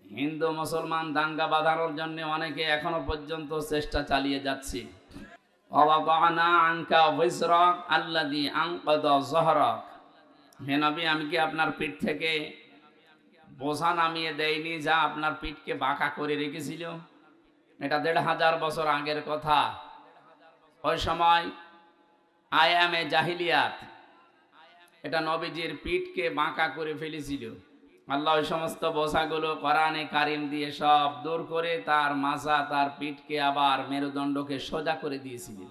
হিন্দু মুসলমান দাঙ্গা বাঁধানোর জন্য অনেকে এখনো পর্যন্ত চেষ্টা চালিয়ে যাচ্ছে। ওয়াদানা আনকা ওয়িজরাক আল্লাযী আনকাযা যহরাক। হে নবী, আমি কি আপনার পিঠ থেকে বোঝা নামিয়ে দেয়নি যা আপনার পিঠকে বাঁকা করে রেখেছিল? এটা ১৫০০ বছর আগের কথা। ওই সময় আয়ামে জাহিলিয়াত, এটা নবীজির পিঠকে বাঁকা করে ফেলেছিল। আল্লাহ ওই সমস্ত বোঝাগুলো কোরআনে কারিম দিয়ে সব দূর করে তার মাজা, তার পিঠকে আবার মেরুদণ্ডকে সোজা করে দিয়েছিলেন।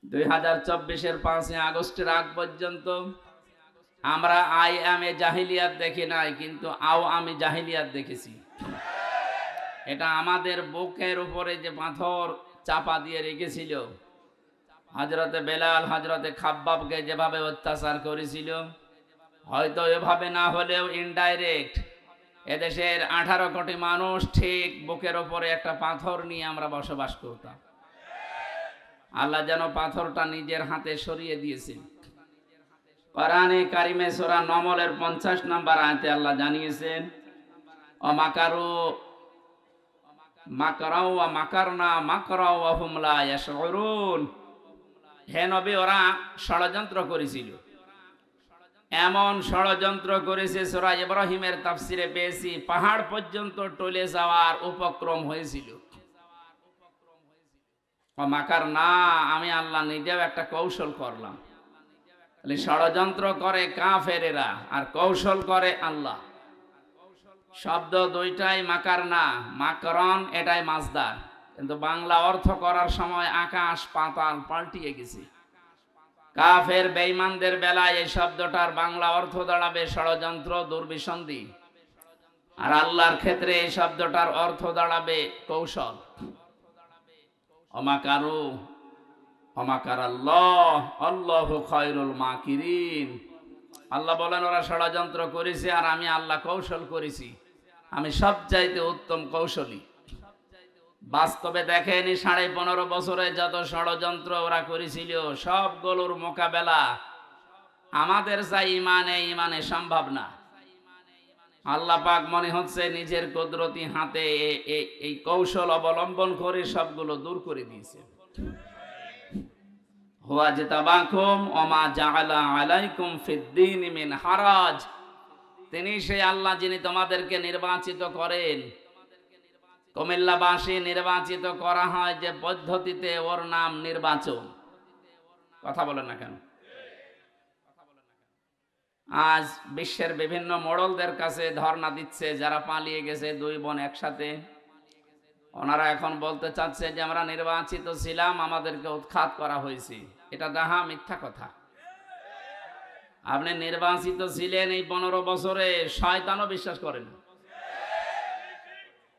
2024-এর 5 আগস্টের আগ পর্যন্ত আমরা আয়ামে জাহিলিয়াত দেখি নাই, কিন্তু আওয়ামে জাহিলিয়াত দেখেছি। এটা আমাদের বুকের উপরে যে পাথর চাপা দিয়ে রেখেছিল, হযরতে বেলাল, হযরতে খাব্বাবকে যেভাবে অত্যাচার করেছিল, হয়তো এভাবে না হলেও ইনডাইরেক্ট এদেশের 18 কোটি মানুষ ঠিক বুকের উপরে একটা পাথর নিয়ে আমরা বসবাস করতাম। আল্লাহ যেন পাথরটা নিজের হাতে সরিয়ে দিয়েছেন। কোরআনে কারিমে সূরা নমলের 50 নম্বর আয়াতে আল্লাহ জানিয়েছেন, অমাকারু মাকরাও ওয়া মাকারনা মাকরাও ওয়া হুম লা ইয়াশউরুন। হে নবী, ওরা ষড়যন্ত্র করেছিল, এমন ষড়যন্ত্র করেছে সূরা ইব্রাহিমের তাফসিরে পেয়েছি পাহাড় পর্যন্ত টলে যাওয়ার উপক্রম হয়েছিল। মাকার না, আমি আল্লাহ নিজেও একটা কৌশল করলাম। ষড়যন্ত্র করে কাফেরেরা আর কৌশল করে আল্লাহ। শব্দ দুইটাই মাকার না, মাকরন এটাই মাজদার, কিন্তু বাংলা অর্থ করার সময় আকাশ পাতাল পাল্টিয়ে গেছে। কাফের বেঈমানদের বেলায় এই শব্দটার বাংলা অর্থ দাঁড়াবে ষড়যন্ত্র, দুর্বিসন্ধি, আর আল্লাহর ক্ষেত্রে এই শব্দটার অর্থ দাঁড়াবে কৌশল। অমাকারু অমাকার আল্লাহ আল্লাহু খায়রুল মাকিরিন। আল্লাহ বলেন ওরা ষড়যন্ত্র করেছে আর আমি আল্লাহ কৌশল করেছি, আমি সবচাইতে উত্তম কৌশলী। বাস্তবে দেখেনি 15.5 বছরে যত ষড়যন্ত্র ওরা করেছিল সবগুলোর মোকাবেলা আমাদের চাই ইমানে সম্ভব না। আল্লাহ পাক মনে হচ্ছে নিজের কুদরতি হাতে এই কৌশল অবলম্বন করে সবগুলো দূর করে দিয়েছে। হুয়া জিতাবাকুম ওমা জাআলা আলাইকুম ফিদ্দীন মিন হারাজ। তিনি সেই আল্লাহ যিনি তোমাদেরকে নির্বাচিত করেন। কুমিল্লাবাসী নির্বাচিত করা হয় যে পদ্ধতিতে, ওর নাম নির্বাচন। কথা বলেন না কেন? আজ বিশ্বের বিভিন্ন মোড়লদের কাছে ধর্ণা দিচ্ছে যারা পালিয়ে গেছে, 2 বোন একসাথে। ওনারা এখন বলতে চাচ্ছে যে আমরা নির্বাচিত ছিলাম, আমাদেরকে উৎখাত করা হয়েছে। এটা ডাহা মিথ্যা কথা। আপনি নির্বাচিত ছিলেন এই 15 বছরে, শয়তানও বিশ্বাস করে না।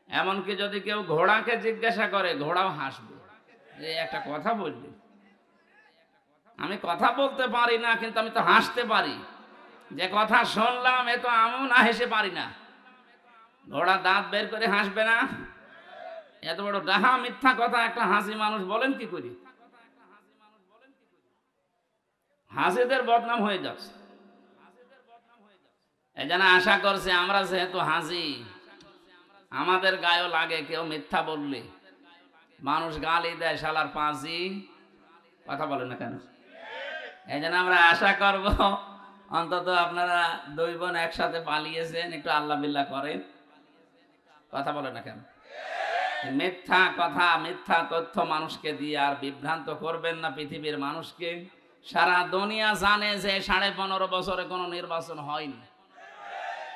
এমনকি যদি কেউ ঘোড়াকে জিজ্ঞাসা করে, ঘোড়াও হাসবে যে একটা কথা বললি। আমি কথা বলতে পারি না, কিন্তু আমি তো হাসতে পারি। যে কথা শুনলাম এ তো আমিও না হেসে পারি না। ঘোড়া দাঁত বের করে হাসবে না? এত বড় ডাহা মিথ্যা কথা একটা হাসি মানুষ বলেন কি করি? হাসিদের বদনাম হয়ে যাচ্ছে। এই জন্য আশা করছে আমরা যেহেতু হাসি, আমাদের গায়েও লাগে কেউ মিথ্যা বললে। মানুষ গালি দেয় শালার পাঁচি। কথা বলেন না কেন? এই জন্য আমরা আশা করব অন্তত আপনারা 2 বোন একসাথে পালিয়েছেন, একটু আল্লাহ বিল্লাহ করেন। কথা বলেন না কেন? মিথ্যা কথা, মিথ্যা তথ্য মানুষকে দিয়ে আর বিভ্রান্ত করবেন না পৃথিবীর মানুষকে। সারা দুনিয়া জানে যে 15.5 বছরে কোনো নির্বাচন হয়নি।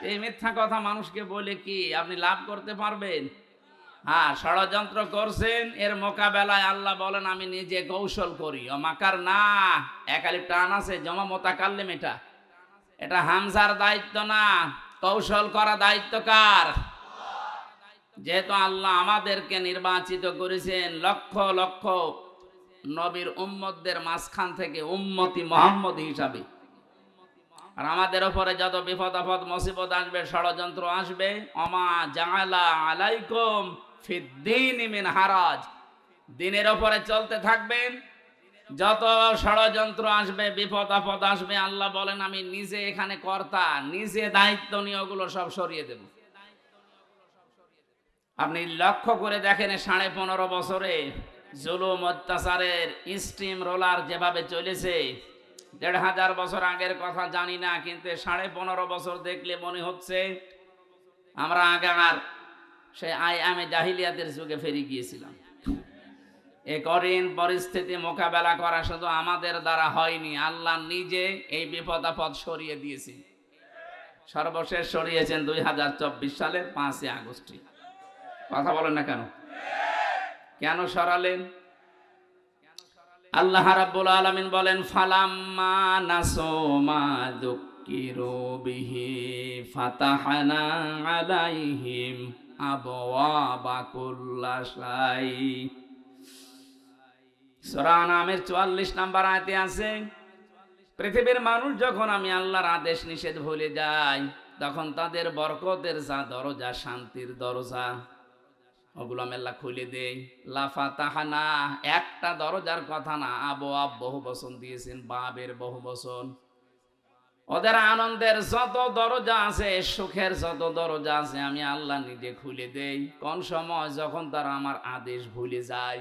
এই মিথ্যা কথা মানুষকে বলে কি আপনি লাভ করতে পারবেন? হ্যাঁ, ষড়যন্ত্র করছেন, এর মোকাবেলায় আল্লাহ বলেন আমি নিজে কৌশল করি। অমাকার না, একালিপ টান আছে জমা মোতাকাল্লিম, এটা হামজার দায়িত্ব না, কৌশল করা দায়িত্ব কার? যেহেতু আল্লাহ আমাদেরকে নির্বাচিত করেছেন লক্ষ লক্ষ নবীর উম্মতদের মাঝখান থেকে উম্মতি মুহাম্মদ হিসাবে, আর আমাদের উপরে যত বিপদ আপদ মুসিবত আসবে, ষড়যন্ত্র আসবে, ওমা জাআলা আলাইকুম ফিদ্দীন মিন হারাজ, দিনের উপরে চলতে থাকবেন। যত ষড়যন্ত্র আসবে, বিপদ আপদ আসবে, আল্লাহ বলেন আমি নিজে এখানে কর্তা, নিজে দায়িত্ব নিয়ে ওগুলো সব সরিয়ে দেব। আপনি লক্ষ্য করে দেখেন 15.5 বছরে জুলুম অত্যাচারের স্টিম রোলার যেভাবে চলেছে, 1500 বছর আগের কথা জানি না, কিন্তু 15.5 বছর দেখলে মনে হচ্ছে আমরা আগার সেই আয়ামে জাহিলিয়াতের যুগে ফিরে গিয়েছিলাম। এই কঠিন পরিস্থিতি মোকাবেলা করা শুধু আমাদের দ্বারা হয়নি, আল্লাহ নিজে এই বিপদ আপদ সরিয়ে দিয়েছে। সর্বশেষ সরিয়েছেন 2024 সালের 5 আগস্টে। কথা বলেন না কেন? কেন সরালেন? আল্লাহ রাব্বুল আলামিন বলেন, ফালাম্মা নাসু মা যুক্কিরু বিহি ফাতাহনা আলাইহিম আবওয়াবা কুল্লা শাই। সূরা আনামের 44 নম্বর আয়াতে আছে, পৃথিবীর মানুষ যখন আমি আল্লাহর আদেশ নিষেধ ভুলে যায়, তখন তাদের বরকতের যা দরজা, শান্তির দরজা, ওগুলো আমি আল্লাহ খুলে দেই। লাফাতাহানা, একটা দরজার কথা না, আবওয়াব বহু বচন দিয়েছেন, বাবের বহু বচন। ওদের আনন্দের যত দরজা আছে, সুখের যত দরজা আছে, আমি আল্লাহ নিজে খুলে দেই। কোন সময়? যখন তারা আমার আদেশ ভুলে যায়।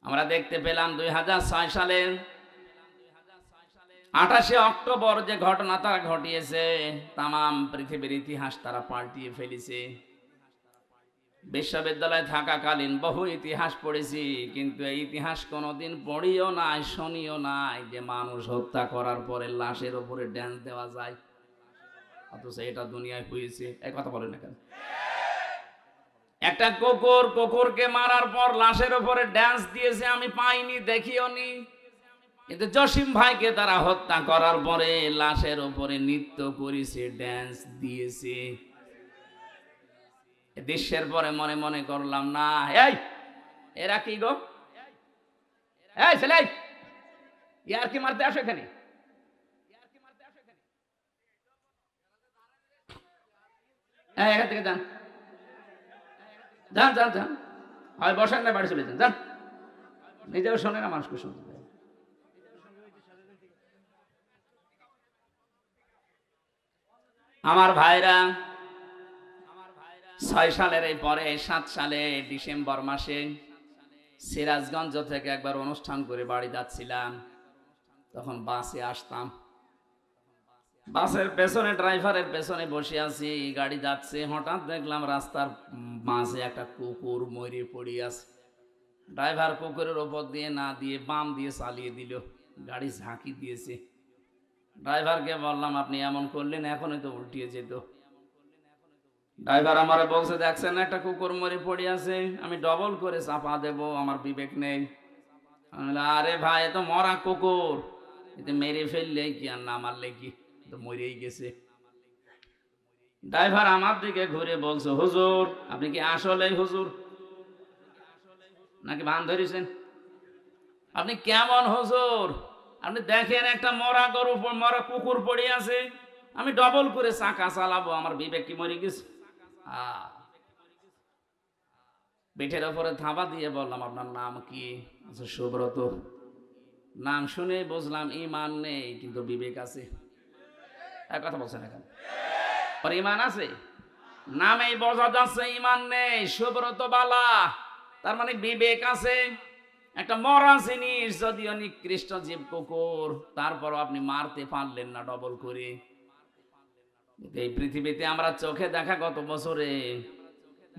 আমরা দেখতে পেলাম 2006 সালের 28 অক্টোবর যে ঘটনা তারা ঘটিয়েছে, তামাম পৃথিবীর ইতিহাস তারা পাল্টিয়ে ফেলেছে। বিশ্ববিদ্যালয়ে থাকাকালীন বহু ইতিহাস পড়েছি, কিন্তু এই ইতিহাস কোনোদিন পড়িও নাই, শুনিও নাই যে মানুষ হত্যা করার পরে লাশের উপরে ড্যান্স দেওয়া যায়। অথচ এটা দুনিয়ায় হয়েছে। এই কথা বলেন না কেন? একটা কুকুরকে মারার পর লাশের উপরে ড্যান্স দিয়েছে, আমি পাইনি, দেখিও নি। কিন্তু জসিম ভাইকে তারা হত্যা করার পরে লাশের উপরে নৃত্য করেছে, ড্যান্স দিয়েছে। দৃশ্যের পরে মনে মনে করলাম, না, এই এরা কি গো, এই ছেলে, ইয়ার কি মারতে আসো এখানে? এখান থেকে যান, যান যান যান, হয় বসেন না বাড়ি চলে যান, যান। নিজেও শোনে না, মানুষকে শুনতে দেয়। আমার ভাইরা, 6 সালের এই পরে 7 সালে ডিসেম্বর মাসে সিরাজগঞ্জ থেকে একবার অনুষ্ঠান করে বাড়ি যাচ্ছিলাম। তখন বাসে আসতাম, বাসের পেছনে ড্রাইভারের পেছনে বসে আছি, গাড়ি যাচ্ছে। হঠাৎ দেখলাম রাস্তার মাঝে একটা কুকুর মরে পড়ে আছে। ড্রাইভার কুকুরের ওপর দিয়ে না দিয়ে বাম দিয়ে চালিয়ে দিল, গাড়ি ঝাঁকি দিয়েছে। ড্রাইভারকে বললাম, আপনি এমন করলেন, এখনই তো উল্টিয়ে যেত। ড্রাইভার আমারে বলছে, দেখছেন একটা কুকুর মরে পড়ে আছে, আমি ডবল করে চাপা দেব, আমার বিবেক নেই। আরে ভাই, এ তো মরা কুকুর, এতে মেরে ফেললে কি আর না মারলে কি, তো মরেই গেছে। ড্রাইভার আমার দিকে ঘুরে বলছে, হুজুর আপনি কি আসলেই হুজুর নাকি ভান ধরেছেন? আপনি কেমন হুজুর? আপনি দেখেন একটা মরা গরু, মরা কুকুর পড়ে আছে, আমি ডবল করে চাকা চালাবো, আমার বিবেক কি মরে গেছে? পিঠের ওপরে থাবা দিয়ে বললাম, আপনার নাম কি? সুব্রত। নাম শুনে বুঝলাম ঈমান নেই, কিন্তু বিবেক আছে। এক কথা বলছেন এখন, ওর ঈমান আছে, নামেই বোঝা যাচ্ছে ঈমান নেই। সুব্রত বালা, তার মানে বিবেক আছে। একটা মরা জিনিস, যদিও নিকৃষ্ট জীব কুকুর, তারপরও আপনি মারতে পারলেন না ডবল করে। এই পৃথিবীতে আমরা চোখে দেখা গত বছরে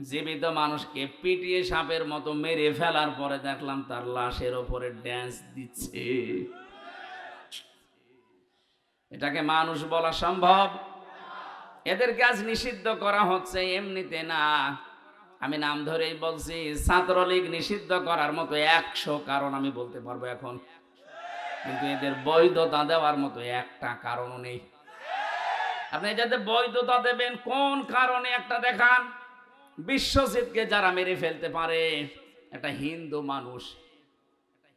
জীবিত মানুষকে পিটিয়ে সাপের মতো মেরে ফেলার পরে দেখলাম তার লাশের ওপরে ড্যান্স দিচ্ছে। এটাকে মানুষ বলা সম্ভব? এদের কাজ নিষিদ্ধ করা হচ্ছে এমনিতে না, আমি নাম ধরেই বলছি। ছাত্রলীগ নিষিদ্ধ করার মতো 100 কারণ আমি বলতে পারবো এখন, কিন্তু এদের বৈধতা দেওয়ার মতো একটা কারণও নেই। আপনি যাতে বৈধতা দেবেন, কোন কারণে একটা দেখান। বিশ্বজিৎকে যারা মেরে ফেলতে পারে, একটা হিন্দু মানুষ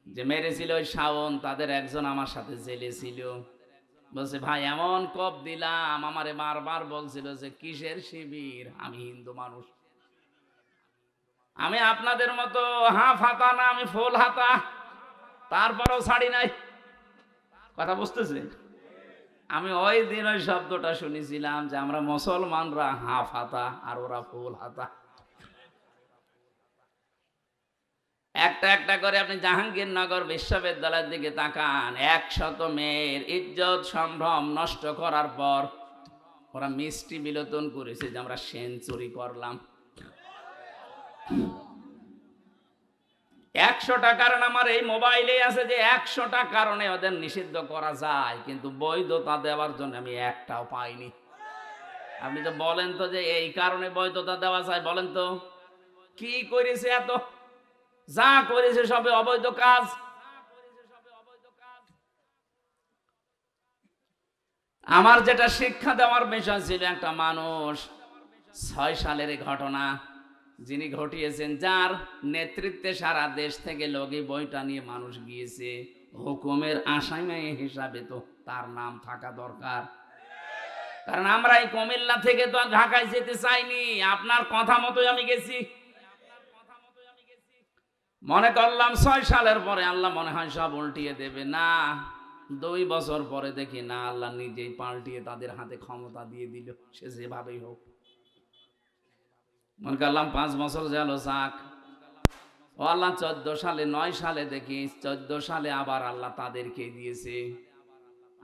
যে মেরেছিল ওই শাওন, তাদের একজন আমার সাথে জেলে ছিল। বলছে, ভাই এমন কোপ দিলাম, আমারে বারবার বলছিল যে কিসের শিবির, আমি হিন্দু মানুষ। আমি আপনাদের মতো হাফ হাতা না, আমি ফুল হাতা, তারপরেও ছাড়ি নাই। কথা বুঝতেছে? আমি ওই দিন ওই শব্দটা শুনেছিলাম যে আমরা মুসলমানরা হাফ হাতা আর ওরা ফুল হাতা। একটা একটা করে আপনি জাহাঙ্গীরনগর বিশ্ববিদ্যালয়ের দিকে তাকান, 100 মেয়ের ইজ্জত সম্ভ্রম নষ্ট করার পর ওরা মিষ্টি বিলোচন করেছে যে আমরা সেঞ্চুরি করলাম। 100টা কারণ আমার এই মোবাইলে আছে যে 100টা কারণে ওদের নিষিদ্ধ করা যায়, কিন্তু বৈধতা দেওয়ার জন্য আমি একটাও পাইনি। আপনি তো বলেন তো যে এই কারণে বৈধতা দেওয়া যায়, বলেন তো কি করেছে? এত যা করেছে সবে অবৈধ কাজ। আমার যেটা শিক্ষা দেওয়ার বিষয় ছিল, একটা মানুষ 6 সালের ঘটনা যিনি ঘটিয়েছেন, যার নেতৃত্বে সারা দেশ থেকে লগি বইটা নিয়ে মানুষ গিয়েছে, হুকুমের আসামি হিসাবে তো তার নাম থাকা দরকার। কারণ আমরা এই কুমিল্লা থেকে তো ঢাকায় যেতে চাইনি, আপনার কথা মতোই আমি গেছি। মনে করলাম 6 সালের পরে আল্লাহ মনে হয় সব উল্টিয়ে দেবে, না 2 বছর পরে দেখি না, আল্লাহ নিজেই পাল্টিয়ে তাদের হাতে ক্ষমতা দিয়ে দিল, সে যেভাবেই হোক। মনে করলাম 5 বছর গেল যাক, ও আল্লাহ 14 সালে 9 সালে দেখি 14 সালে আবার আল্লাহ তাদেরকে দিয়েছে,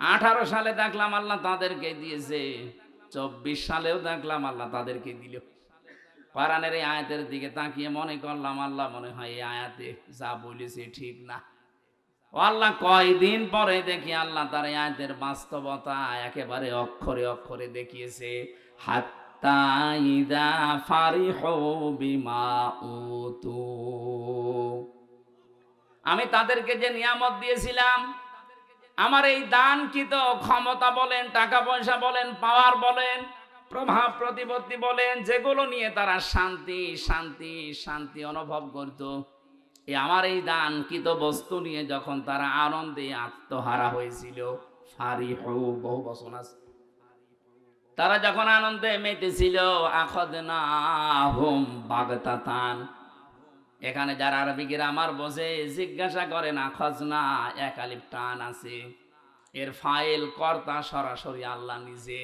18 সালে দেখলাম আল্লাহ তাদেরকে দিয়েছে, 24 সালেও দেখলাম আল্লাহ তাদেরকে দিল। কোরআনের এই আয়াতের দিকে তাকিয়ে মনে করলাম আল্লাহ মনে হয় এই আয়াতে যা বলেছে ঠিক না। ও আল্লাহ কয়দিন পরে দেখি আল্লাহ তার এই আয়াতের বাস্তবতা একেবারে অক্ষরে অক্ষরে দেখিয়েছে। হাত্তা ইযা ফারিহু বিমা উতু, আমি তাদেরকে যে নিয়ামত দিয়েছিলাম, আমার এই দানকৃত ক্ষমতা বলেন, টাকা পয়সা বলেন, পাওয়ার বলেন, প্রভাব প্রতিপত্তি বলেন, যেগুলো নিয়ে তারা শান্তি শান্তি শান্তি অনুভব করত, আমার এই দানকৃত বস্তু নিয়ে যখন তারা আনন্দে আত্মহারা হয়েছিল, ফারিহু বহু বচন আছে, তারা যখন আনন্দে মেতেছিল, আখাযনাহুম বাগতাতান। এখানে যারা আরবি গ্রামার বোঝে জিজ্ঞাসা করেন, আখাযনা এক আলিফ টান আছে, এর ফাইল কর্তা সরাসরি আল্লাহ নিজে,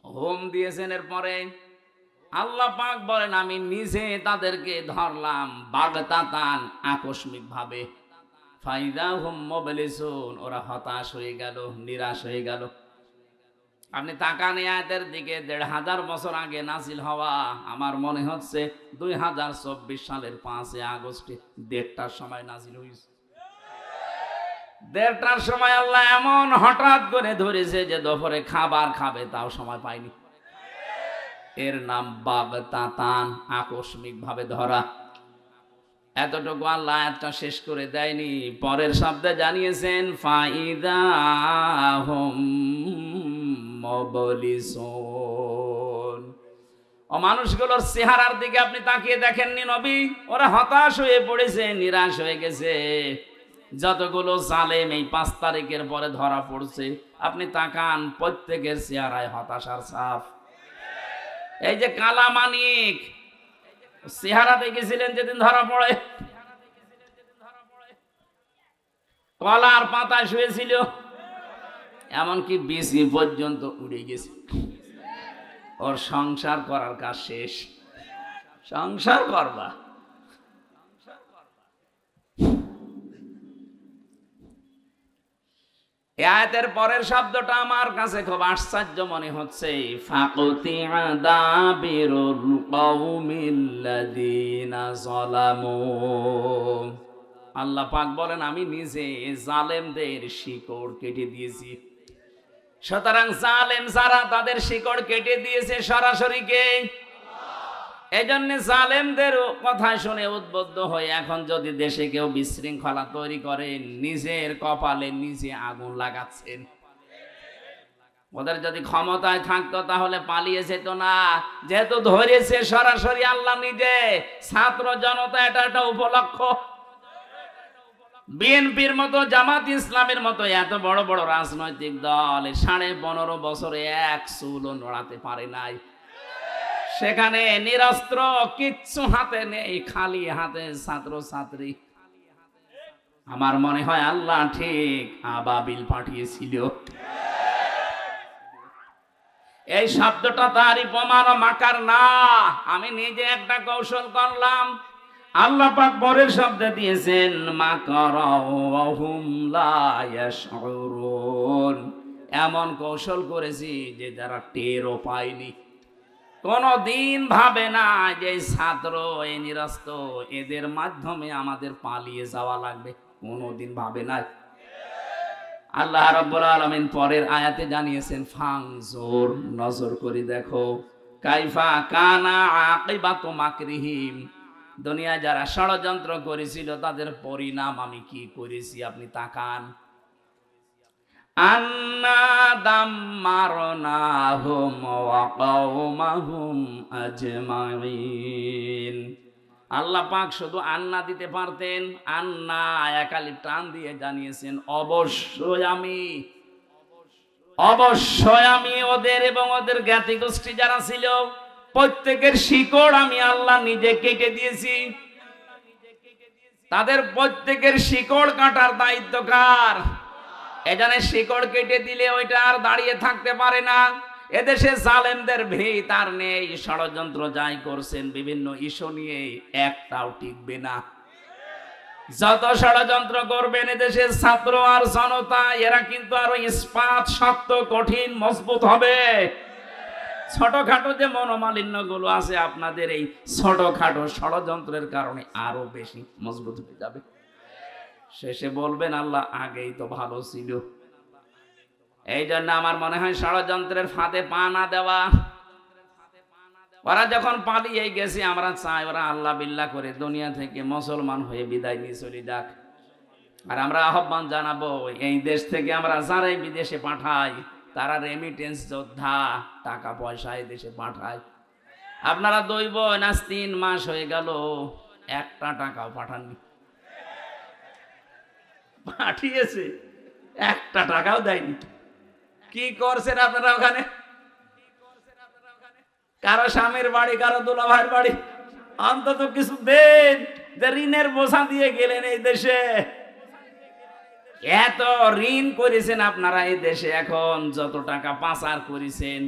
হোম দিয়েছেন। এরপরে আল্লাহ পাক বলেন আমি নিজে তাদেরকে ধরলাম বাগতাতান, আকস্মিক ভাবে, ফাইদা হুম মুবলিসুন, ওরা হতাশ হয়ে গেল, নিরাশ হয়ে গেল। আপনি তাকান এই আয়াতের দিকে, 1500 বছর আগে নাজিল হওয়া, আমার মনে হচ্ছে 2024 সালের 5 আগস্টে 1:30টার সময় নাজিল হয়েছে। 1:30টার সময় আল্লাহ এমন হঠাৎ করে ধরেছে যে দুপুরে খাবার খাবে তাও সময় পায়নি। এর নাম বাগতাতান, আকস্মিক ভাবে ধরা। এতটুকু আল্লাহ আয়াতটা শেষ করে দেয়নি, পরের শব্দে জানিয়েছেন ফাইদা হুম মুবলিসুন। ও মানুষগুলোর চেহারার দিকে আপনি তাকিয়ে দেখেননি নবী? ওরা হতাশ হয়ে পড়েছে, নিরাশ হয়ে গেছে। যতগুলো জালেম এই 5 তারিখের পরে ধরা পড়ছে, আপনি তাকান প্রত্যেকের চেহারায় হতাশার ছাপ। এই যে কালা মানিক চেহারা দেখেছিলেন যেদিন ধরা পড়ে, কলার পাতায় শুয়েছিল, এমনকি বিসি পর্যন্ত উড়ে গেছে। ওর সংসার করার কাজ শেষ। সংসার করবা, এই আয়াতের পরের শব্দটা আমার কাছে খুব আশ্চর্য মনে হচ্ছে, ফাকুতিআ দাবিরুল কওমিল্লাযীনা যালামু। আল্লাহ পাক বলেন আমি নিজে জালেমদের শিকড় কেটে দিয়েছি। সুতরাং জালেম যারা তাদের শিকড় কেটে দিয়েছে সরাসরি কে? এই জন্য জালেমদের কথা শুনে উদ্বুদ্ধ হয়ে এখন যদি দেশে কেউ বিশৃঙ্খলা তৈরি করে, নিজের কপালে নিজে আগুন লাগাচ্ছেন। ওদের যদি ক্ষমতায় থাকতো তাহলে পালিয়ে যেত না, যেহেতু ধরেছে সরাসরি আল্লাহ নিজে। ছাত্র জনতা এটা একটা উপলক্ষ। বিএনপির মতো, জামাত ইসলামের মতো এত বড় বড় রাজনৈতিক দল 15.5 বছরে এক চুলও নড়াতে পারে নাই। সেখানে নিরস্ত্র, কিচ্ছু হাতে নেই, খালি হাতে ছাত্র ছাত্রী। আমার মনে হয় আল্লাহ ঠিক আবাবিল পাঠিয়েছিল। এই শব্দটা তারই প্রমাণ, মাকার না। আমি নিজে একটা কৌশল করলাম। আল্লাহ পাক পরের শব্দ দিয়েছেন মাকারাহুম লা ইয়াশউরুন। এমন কৌশল করেছি যে যারা টেরও পায়নি, কোনদিন ভাবে না যে এই ছাত্র এই নিরস্ত এদের মাধ্যমে আমাদের পালিয়ে যাওয়া লাগবে, কোনদিন ভাবে না। আল্লাহ রাব্বুল আলামিন পরের আয়াতে জানিয়েছেন ফাংজুর, নজর করে দেখো, কাইফা কানা আকিবাতু মাকরিহিম, দুনিয়ায় যারা ষড়যন্ত্র করেছিল তাদের পরিণাম আমি কি করেছি আপনি তাকান। আন্না দাম্মারনাহুম ওয়া কওমাহুম আজমাইন। আল্লাহ পাক শুধু আন্না দিতে পারতেন, আন্না একালি টান দিয়ে জানিয়েছেন অবশ্যই আমি ওদের এবং ওদের জ্ঞাতি গোষ্ঠী যারা ছিল প্রত্যেকের শিকড় আমি আল্লাহ নিজে কেটে দিয়েছি। তাদের প্রত্যেকের শিকড় কাটার দায়িত্ব কার? এখানে শিকড় কেটে দিলে ওইটা আর দাঁড়িয়ে থাকতে পারে না। এদেশে জালেমদের ভিত আর নেই, ষড়যন্ত্র যাই করছেন বিভিন্ন ইস্যু নিয়ে একটাও টিকবে না। যত ষড়যন্ত্র করবেন এদেশের ছাত্র আর জনতা এরা কিন্তু আরো ইস্পাত শক্ত কঠিন মজবুত হবে। ছোটখাটো যে মনোমালিন্য গুলো আছে আপনাদের এই ছোটখাটো ষড়যন্ত্রের কারণে আরো বেশি মজবুত হয়ে যাবে। শেষে বলবেন আল্লাহ আগেই তো ভালো ছিল। এই জন্য আমার মনে হয় ষড়যন্ত্রের ফাঁদে পা না দেওয়া। ওরা যখন পালিয়ে গেছে আমরা চাই ওরা আল্লাহ বিল্লাহ করে দুনিয়া থেকে মুসলমান হয়ে বিদায় নিয়ে চলে যাক। আর আমরা আহ্বান জানাবো এই দেশ থেকে আমরা যারাই বিদেশে পাঠাই তারা রেমিটেন্স যোদ্ধা, টাকা পয়সা এই দেশে পাঠায়। আপনারা 2 বোন আজ 3 মাস হয়ে গেল একটা টাকাও পাঠাননি। পাঠিয়েছে একটা টাকাও দেয়নি। কি করছেন আপনারা ওখানে? কারো স্বামীর বাড়ি, কারো দুলা ভাইয়ের বাড়ি, অন্তত কিছু দেন। যে ঋণের বোঝা দিয়ে গেলেন এই দেশে, এত ঋণ করেছেন আপনারা এই দেশে, এখন যত টাকা পাচার করেছেন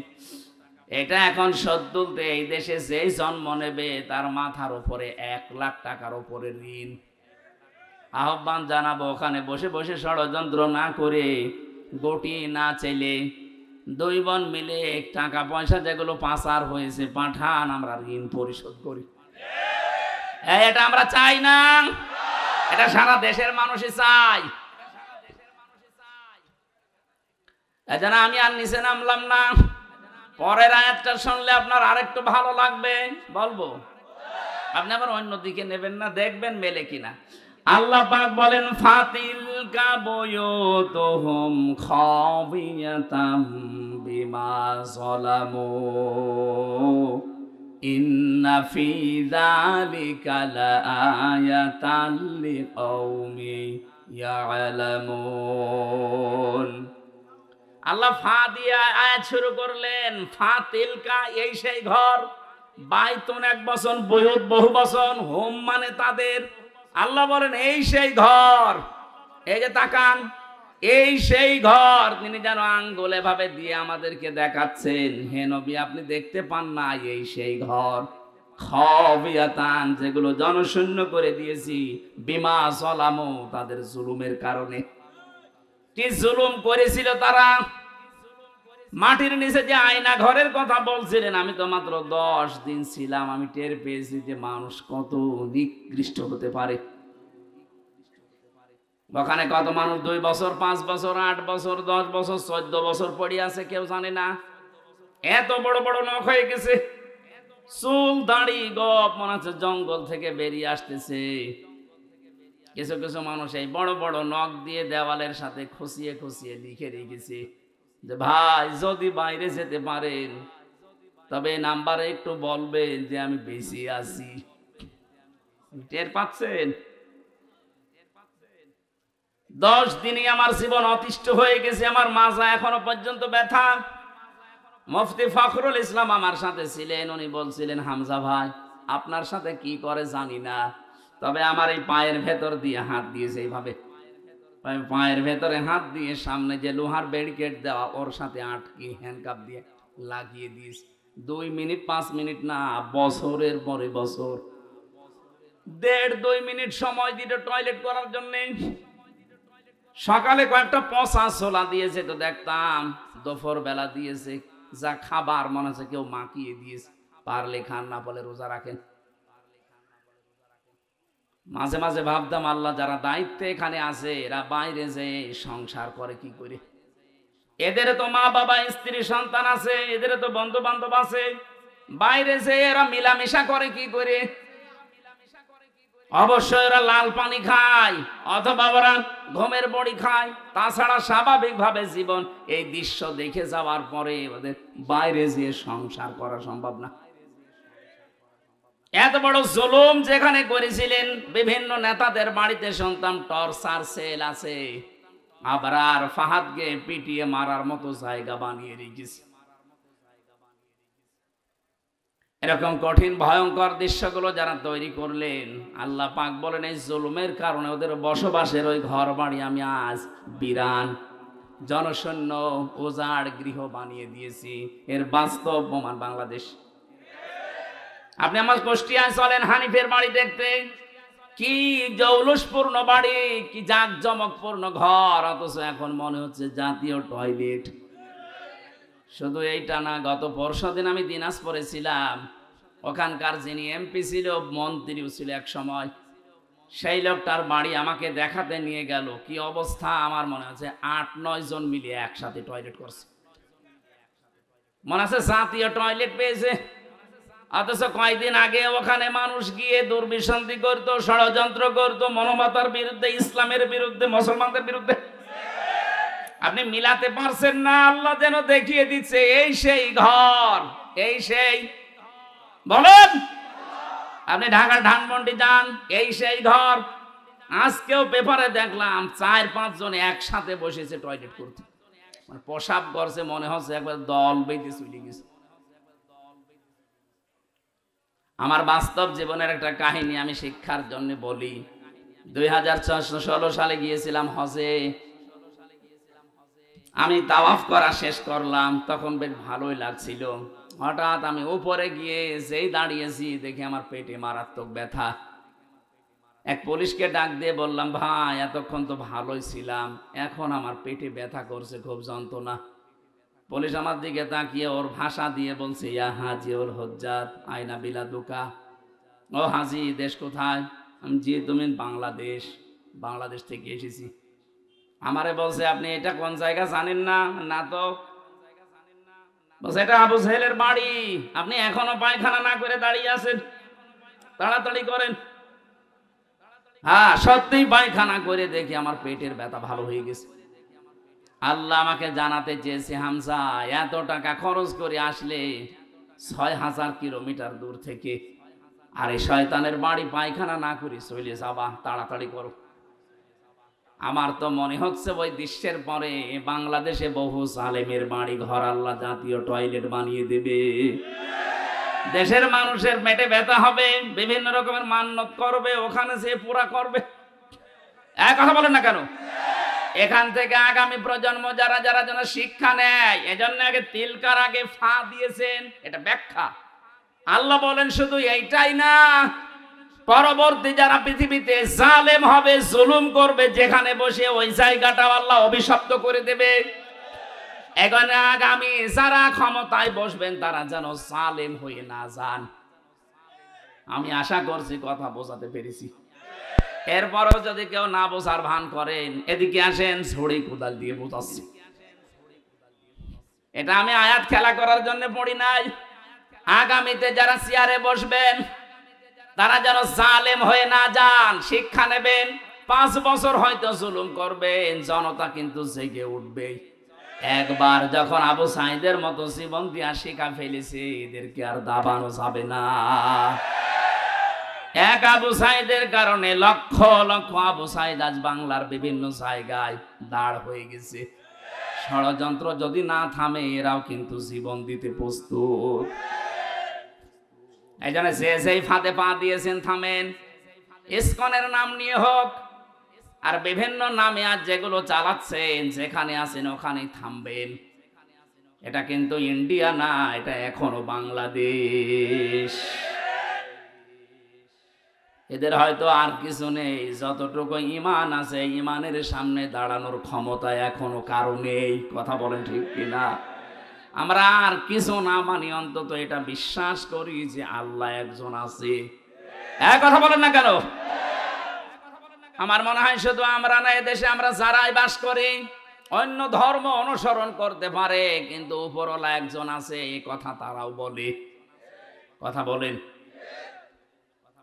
এটা এখন শোধ তুলতে এই দেশে যেই জন্ম নেবে তার মাথার উপরে 1 লাখ টাকার উপরে ঋণ। আহ্বান জানাবো ওখানে বসে বসে ষড়যন্ত্র না করে, গটি না চাইলে 2 বোন মিলে টাকা পয়সা যেগুলো পাচার হয়েছে পাঠান, আমরা ঋণ পরিশোধ করি। এটা আমরা চাই না, এটা সারা দেশের মানুষই চাই। এজন্য আমি আর নিচে নামলাম না। পরের আয়াতটা শুনলে আপনার আরেকটু ভালো লাগবে, বলবো। আপনি আবার অন্য দিকে নেবেন না, দেখবেন মেলে কিনা। আল্লাহ পাক বলেন ফাতিলকা বুয়ুতুহুম খাবিয়াতাম বিমা যালামু ইন্না ফি যালিকা লাআয়াতান লিকাউমি ইয়ালামুন। আল্লাহ ফা দিয়ে আয়াত শুরু করলেন। ফাতিলকা এই সেই ঘর, বাইতুন 1 বছর, বুয়ুত বহু বছর, হোম মানে তাদের। আল্লাহ বলেন এই সেই ঘর, এই যে তাকান, এই সেই ঘর। তিনি যেন আঙ্গুলে ভাবে দিয়ে আমাদেরকে দেখাচ্ছেন, হে নবী আপনি দেখতে পান না, এই সেই ঘর। খাবিয়াতান, যেগুলো জনশূন্য করে দিয়েছি, বিমা যালামু, তাদের জুলুমের কারণে। কি জুলুম করেছিল তারা? মাটির নিচে যে আয়না ঘরের কথা বলছিলেন, আমি তো মাত্র 10 দিন ছিলাম, আমি টের পেয়েছি যে মানুষ কত নিকৃষ্ট হতে পারে। ওখানে কত মানুষ 2 বছর, 5 বছর, 8 বছর, 10 বছর, 14 বছর পড়ে আছে, কেউ জানে না। এত বড় বড় নখ হয়ে গেছে, চুল দাড়ি গপ মনে হচ্ছে জঙ্গল থেকে বেরিয়ে আসতেছে। কিছু কিছু মানুষ এই বড় বড় নখ দিয়ে দেওয়ালের সাথে খুশিয়ে খুশিয়ে লিখে রেখেছে যে ভাই যদি বাইরে যেতে পারেন তবে নাম্বারে একটু বলবেন যে আমি বেশি আছি। টের পাচ্ছেন? 10 দিনই আমার জীবন অতিষ্ঠ হয়ে গেছে, আমার মাজা এখনো পর্যন্ত ব্যথা। মুফতি ফখরুল ইসলাম আমার সাথে ছিলেন, উনি বলছিলেন হামজা ভাই আপনার সাথে কি করে জানি না, তবে আমার এই পায়ের ভেতর দিয়ে হাত দিয়েছে এইভাবে, পায়ের ভেতরে হাত দিয়ে সামনে যে লোহার ব্যারিকেড দেওয়া ওর সাথে আটকে হ্যান্ডকাপ দিয়ে লাগিয়ে দিস 2 মিনিট 5 মিনিট না, বছরের পরে বছর 1.5-2 মিনিট সময় দিল টয়লেট করার জন্য। সকালে কয়েকটা পচা ছোলা দিয়েছে তো দেখতাম, দুপুর বেলা দিয়েছে, যা খাবার মনে হচ্ছে কেউ মাখিয়ে দিয়েছে। পারলে খান, না বলে রোজা রাখেন। মাঝে মাঝে ভাবতাম আল্লাহ যারা দায়িত্বে এখানে আছে এরা বাইরে যে সংসার করে কি করে। এদের তো মা বাবা স্ত্রী সন্তান আছে, এদের তো বন্ধু বান্ধব আছে, বাইরে যে এরা মিলামিশা করে কি করে। অবশ্যই এরা লাল পানি খায় অথবা ওরা ঘুমের বড়ি খায়, তাছাড়া স্বাভাবিকভাবে জীবন এই দৃশ্য দেখে যাওয়ার পরে ওদের বাইরে যেয়ে সংসার করা সম্ভব না। এত বড় জুলুম যেখানে করেছিলেন, বিভিন্ন নেতাদের বাড়িতে শুনতাম টর্চার সেল আছে, আবার ফাহাদকে পিটিয়ে মারার মতো জায়গা বানিয়ে রেখেছে। এরকম কঠিন ভয়ঙ্কর দৃশ্যগুলো যারা তৈরি করলেন, আল্লাহ পাক বলেন এই জুলুমের কারণে ওদের বসবাসের ওই ঘর বাড়ি আমি আজ বিরান জনশূন্য উজাড় গৃহ বানিয়ে দিয়েছি। এর বাস্তব প্রমাণ বাংলাদেশ। আপনি আমার কুষ্টিয়ায় চলেন, হানিফের বাড়ি দেখতে, কি জৌলুসপূর্ণ বাড়ি, কি জাঁকজমকপূর্ণ ঘর, অথচ এখন মনে হচ্ছে জাতীয় টয়লেট। শুধু এইটা না, গত পরশুদিন আমি দিনাজপুরে ছিলাম, ওখানকার যিনি এমপি ছিল, মন্ত্রীও ছিল এক সময়, সেই লোকটার বাড়ি আমাকে দেখাতে নিয়ে গেল। কি অবস্থা, আমার মনে হচ্ছে 8-9 জন মিলিয়ে একসাথে টয়লেট করছে। মনে আছে জাতীয় টয়লেট পেয়েছে, অথচ কয়েকদিন আগে ওখানে মানুষ গিয়ে দুর্বিসন্ধি করত, ষড়যন্ত্র করত, মানবতার বিরুদ্ধে, ইসলামের বিরুদ্ধে, মুসলমানদের বিরুদ্ধে। আপনি মিলাতে পারছেন না, আল্লাহ যেন দেখিয়ে দিচ্ছে এই সেই ঘর, এই সেই, বলেন আপনি ঢাকার ধানমন্ডি যান, এই সেই ঘর। আজকেও পেপারে দেখলাম 4-5 জন একসাথে বসেছে টয়লেট করতে, মানে প্রসাব করছে, মনে হচ্ছে একবার দল বেঁধে চলে গেছে। আমার বাস্তব জীবনের একটা কাহিনী আমি শিক্ষার জন্য বলি। 2016 সালে গিয়েছিলাম হজে। আমি তাওয়াফ করা শেষ করলাম, তখন বেশ ভালোই লাগছিল। হঠাৎ আমি উপরে গিয়ে যেই দাঁড়িয়েছি, দেখি আমার পেটে মারাত্মক ব্যথা। এক পুলিশকে ডাক দিয়ে বললাম, ভাই এতক্ষণ তো ভালোই ছিলাম, এখন আমার পেটে ব্যথা করছে, খুব যন্ত্রণা। পুলিশ আমার দিকে তাকিয়ে ওর ভাষা দিয়ে বলছে, ইয়া হাজি ওর হজ্জাত আয়না বিলাদুকা। ও হাজি, দেশ কোথায়? আমি জি, তুমি বাংলাদেশ। বাংলাদেশ থেকে এসেছি। আমারে বলছে, আপনি এটা কোন জায়গা জানেন না? না তো। বলছে, এটা আবু জাহেলের বাড়ি, আপনি এখনো পায়খানা না করে দাঁড়িয়ে আছেন, তাড়াতাড়ি করেন। হ্যাঁ, সত্যিই পায়খানা করে দেখি আমার পেটের ব্যথা ভালো হয়ে গেছে। আল্লাহ আমাকে জানাতে চেয়েছে, হামজা এত টাকা খরচ করে আসলে 6000 কিলোমিটার দূর থেকে, আর এই শয়তানের বাড়ি পায়খানা না করে চলে যাবা, তাড়াতাড়ি করো। আমার তো মনে হচ্ছে ওই দৃশ্যের পরে বাংলাদেশে বহু জালেমের বাড়ি ঘর আল্লাহ জাতীয় টয়লেট বানিয়ে দেবে। দেশের মানুষের পেটে ব্যথা হবে, বিভিন্ন রকমের মান্যত করবে, ওখানে সে পুরা করবে। এক কথা বলেন না কেন? এখান থেকে আগামী প্রজন্ম যারা যারা যেন শিক্ষা নেয়, এজন্য আগে তিলকার আগে ফা দিয়েছেন, এটা ব্যাখ্যা। আল্লাহ বলেন শুধু এইটাই না, পরবর্তী যারা পৃথিবীতে জালেম হবে, জুলুম করবে, যেখানে বসে ওই জায়গাটা আল্লাহ অভিশপ্ত করে দেবে। এখানে আগামী যারা ক্ষমতায় বসবেন তারা যেন জালেম হয়ে না যান। আমি আশা করছি কথা বোঝাতে পেরেছি। এরপরও যদি কেউ না বোঝার ভান করেন, এদিকে আসেন, ছড়ি কোদাল দিয়ে বোঝাচ্ছি। এটা আমি আয়াত খেলা করার জন্য পড়ি নাই। আগামীতে যারা চেয়ারে বসবেন তারা যেন জালেম হয়ে না যান, শিক্ষা নেবেন। 5 বছর হয়তো জুলুম করবেন, জনতা কিন্তু জেগে উঠবে। একবার যখন আবু সাঈদের মতো জীবন দিয়া শিখা ফেলেছে, এদেরকে আর দাবানো যাবে না। এক আবু সাঈদের কারণে লক্ষ লক্ষ আবু সাঈদ আজ বাংলার বিভিন্ন জায়গায় দাঁড় হয়ে গেছে। ষড়যন্ত্র যদি না থামে, এরাও কিন্তু জীবন দিতে প্রস্তুত। এই জন্য যে যেই ফাঁদে পা দিয়েছেন থামেন। ইসকনের নাম নিয়ে হোক আর বিভিন্ন নামে আজ যেগুলো চালাচ্ছেন, যেখানে আছেন ওখানেই থামবেন। এটা কিন্তু ইন্ডিয়া না, এটা এখনো বাংলাদেশ। এদের হয়তো আর কিছু নেই, যতটুকু ইমান আছে ইমানের সামনে দাঁড়ানোর ক্ষমতা এখনো কারো নেই। কথা বলেন ঠিক কিনা? আমরা আর কিছু না মানি, অন্তত এটা বিশ্বাস করি যে আল্লাহ একজন আছে। এক কথা বলেন না কেন? আমার মনে হয় শুধু আমরা না, এদেশে আমরা যারাই বাস করি অন্য ধর্ম অনুসরণ করতে পারে, কিন্তু উপরওয়ালা একজন আছে এই কথা তারাও বলে। কথা বলেন।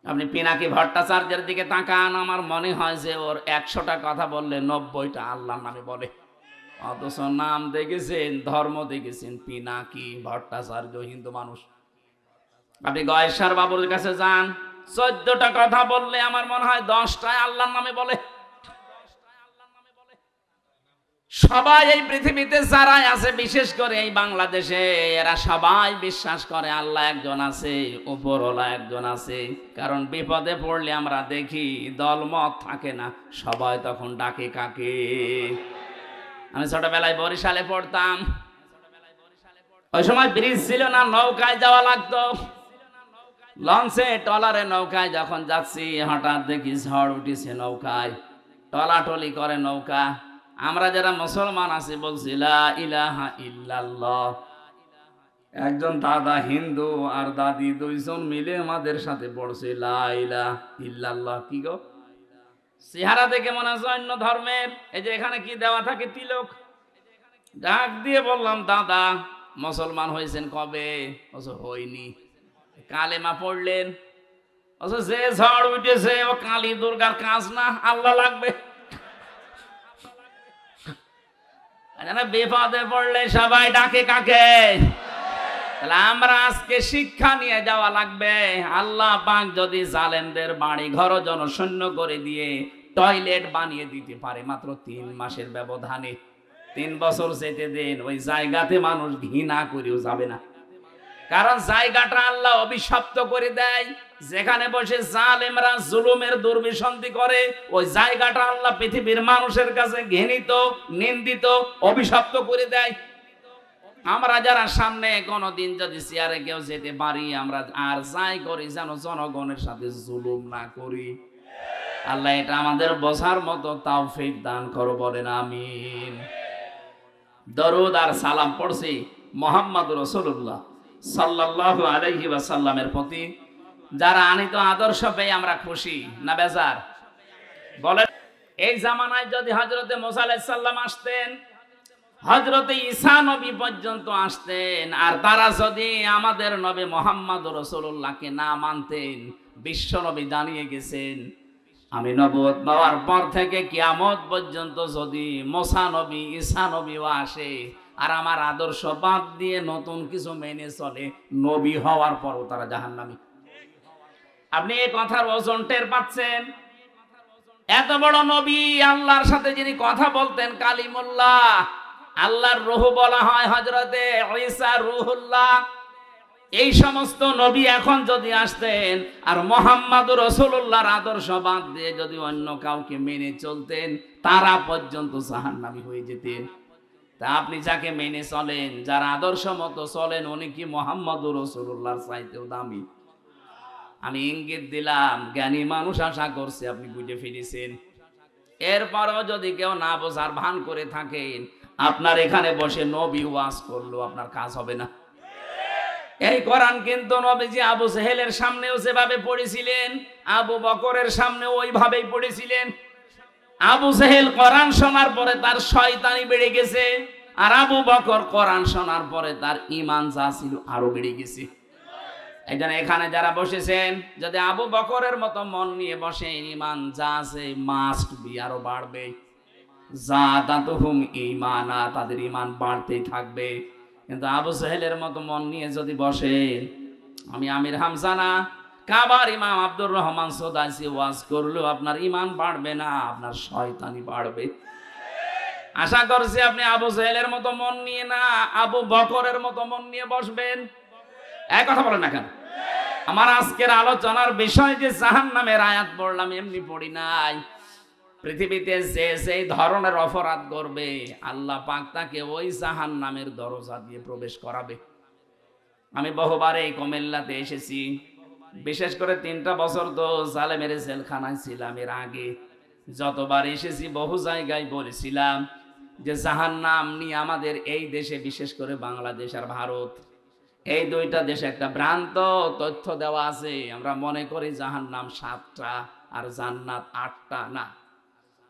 আপনি পিনাকি ভট্টাচার্যের দিকে তাকান, আমার মনে হয় যে ওর 100টা কথা বললে 90টা আল্লাহর নামে বলে, অথচ নাম দেখেছেন, ধর্ম দেখেছেন পিনাকি ভট্টাচার্য, হিন্দু মানুষ। আপনি গয়েশ্বর বাবুর কাছে যান, 14টা কথা বললে আমার মনে হয় 10টায় আল্লাহর নামে বলে। সবাই এই পৃথিবীতে যারাই আছে, বিশেষ করে এই বাংলাদেশে, এরা সবাই বিশ্বাস করে আল্লাহ একজন আছে, উপরওয়ালা একজন আছে। কারণ বিপদে পড়লে আমরা দেখি দলমত থাকে না, সবাই তখন ডাকে কাকে? আমি ছোটবেলায় বরিশালে পড়তাম, ওই সময় ব্রিজ ছিল না, নৌকায় যাওয়া লাগতো। লঞ্চে টলারে নৌকায় যখন যাচ্ছি, হঠাৎ দেখি ঝড় উঠেছে নৌকায়, টলাটলি করে নৌকা। আমরা যারা মুসলমান আছি বলছি লা ইলাহা ইল্লাল্লাহ। একজন দাদা হিন্দু আর দাদি দুইজন মিলে আমাদের সাথে পড়ছে লা ইলাহা ইল্লাল্লাহ। কি গো, চেহারা দেখে মনে হয় অন্য ধর্মের। এই যে এখানে কি দেওয়া থাকে, তিলক। ডাক দিয়ে বললাম, দাদা মুসলমান হয়েছেন কবে? হইনি। কালেমা পড়লেন? যে ঝড় উঠেছে ও কালী দুর্গার কাজ না, আল্লাহ লাগবে। বিপদে পড়লে সবাই ডাকে কাকে? তাহলে আমরা আজকে শিক্ষা নিয়ে যাওয়া লাগবে। আল্লাহ পাক যদি জালেমদের বাড়ি ঘর জনশূন্য করে দিয়ে টয়লেট বানিয়ে দিতে পারে মাত্র 3 মাসের ব্যবধানে, 3 বছর যেতে দেন, ওই জায়গাতে মানুষ ঘৃণা করেও যাবে না। কারণ জায়গাটা আল্লাহ অভিশপ্ত করে দেয়। যেখানে বসে জালেমরা জুলুমের দুর্বিসন্ধি করে, ওই জায়গাটা আল্লাহ পৃথিবীর মানুষের কাছে ঘৃণিত, নিন্দিত, অভিশপ্ত করে দেয়। আমরা যারা সামনে কোনদিন যদি চেয়ারে কেউ যেতে পারি, আমরা আর যাই করি যেন জনগণের সাথে জুলুম না করি। আল্লাহ এটা আমাদের বোঝার মতো তৌফিক দান করো, বলেন আমিন। দরুদ আর সালাম পড়ছি মুহাম্মদ রাসূলুল্লাহ সাল্লাল্লাহু আলাইহি ওয়াসাল্লামের প্রতি। যারা আনিত আদর্শ পেয়ে আমরা খুশি না বেজার? বলেন। এই জামানায় যদি হযরতে মুসা আলাইহিস সালাম আসতেন, হযরতে ঈসা নবী পর্যন্ত আসতেন, আর তারা যদি আমাদের নবী মুহাম্মদ রাসূলুল্লাহকে না মানতেন, বিশ্ব নবী জানিয়ে গেছেন আমি নবুয়ত পাওয়ার পর থেকে কিয়ামত পর্যন্ত যদি মুসা নবী ঈসা নবীও আসে আর আমার আদর্শ বাদ দিয়ে নতুন কিছু মেনে চলে, নবী হওয়ার পরও তারা জাহান্নামী। আপনি এই কথার ওজন টের পাচ্ছেন? এত বড় নবী, আল্লাহর সাথে যিনি কথা বলতেন কালিমুল্লাহ, আল্লাহর রূহ বলা হয় হযরতে ঈসা রূহুল্লাহ। এই সমস্ত নবী এখন যদি আসতেন আর মুহাম্মদুর রাসূলুল্লাহর আদর্শ বাদ দিয়ে যদি অন্য কাউকে মেনে চলতেন, তারা পর্যন্ত জাহান্নামী হয়ে যেতেন। তা আপনি যাকে মেনে চলেন, যার আদর্শ মতো চলেন, উনি কি মুহাম্মদুর রাসূলুল্লাহর চাইতেও দামি? আমি ইঙ্গিত দিলাম, জ্ঞানী মানুষ আশা করছে আপনি বুঝে ফিরেছেন। এরপরও যদি কেউ না বোঝার ভান করে থাকেন, আপনার এখানে বসে নবী ওয়াজ করলো আপনার কাজ হবে না। এই কোরআন কিন্তু নবীজি আবু জেহেলের সামনেও যেভাবে পড়েছিলেন, আবু বকরের সামনেও ওইভাবেই পড়েছিলেন। আবু জেহেল কোরআন শোনার পরে তার শয়তানি বেড়ে গেছে, আর আবু বকর কোরআন শোনার পরে তার ঈমান যা ছিল আরো বেড়ে গেছে। এইজন্য এখানে যারা বসেছেন, যদি আবু বকরের মতো মন নিয়ে বসেন, ঈমান যা আছে মাস্ট বি আরো বাড়বে। যাদাতুহুম ঈমানা, তাদের ঈমান বাড়তেই থাকবে। কিন্তু আবু জেহেলের মতো মন নিয়ে যদি বসেন, আমি আমির হামজা না, কাবার ইমাম আব্দুর রহমান সোদাইসি ওয়াজ করলেও আপনার ঈমান বাড়বে না, আপনার শয়তানি বাড়বে। আশা করছি আপনি আবু জেহেলের মতো মন নিয়ে না, আবু বকরের মতো মন নিয়ে বসবেন। এক কথা বলেন না কেন? আমার আজকের আলোচনার বিষয় যে জাহান্নামের আয়াত পড়লাম, এমনি পড়ি নাই। পৃথিবীতে যে যেই ধরনের অপরাধ করবে আল্লাহ পাক তাকে ওই জাহান্নামের দরজা দিয়ে প্রবেশ করাবে। আমি বহুবার এই কুমিল্লাতে এসেছি, বিশেষ করে 3টা বছর তো জালেমের জেলখানায় ছিলাম। এর আগে যতবার এসেছি বহু জায়গায় বলেছিলাম যে জাহান্নাম নিয়ে আমাদের এই দেশে, বিশেষ করে বাংলাদেশ আর ভারত, এই 2টা দেশে একটা ভ্রান্ত তথ্য দেওয়া আছে। আমরা মনে করি জাহান্নাম 7টা আর জান্নাত 8টা। না,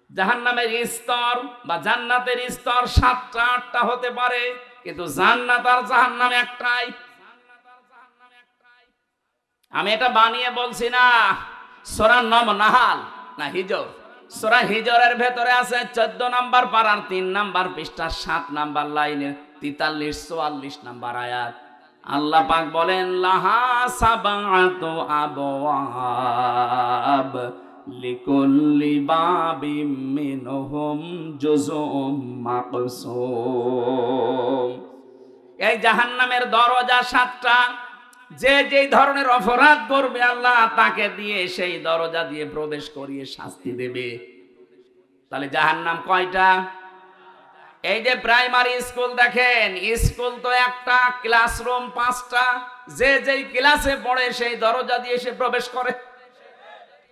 জাহান্নামের স্তর বা জান্নাতের স্তর 7টা 8টা হতে পারে, কিন্তু জান্নাত আর জাহান্নাম একটাই। আমি এটা বানিয়ে বলছি না। সূরা নাহাল না হিজর, সূরা হিজরের ভেতরে আছে 14 নম্বর পারার 3 নম্বর পৃষ্ঠা 7 নম্বর লাইনের 43 44 নম্বর আয়াত। আল্লাহ পাক বলেন লাহা সাবাতু আবওয়াব লিকুল্লি বাবিম মিনহুম জুজুম মাকসুম। এই জাহান্নামের দরজা 7টা। যে যেই ধরনের অপরাধ করবে আল্লাহ তাকে দিয়ে সেই দরজা দিয়ে প্রবেশ করিয়ে শাস্তি দেবে। তাহলে জাহান্নাম কয়টা? এই যে প্রাইমারি স্কুল দেখেন, স্কুল তো একটা, ক্লাসরুম 5টা। যে যেই ক্লাসে পড়ে সেই দরজা দিয়ে সে প্রবেশ করে।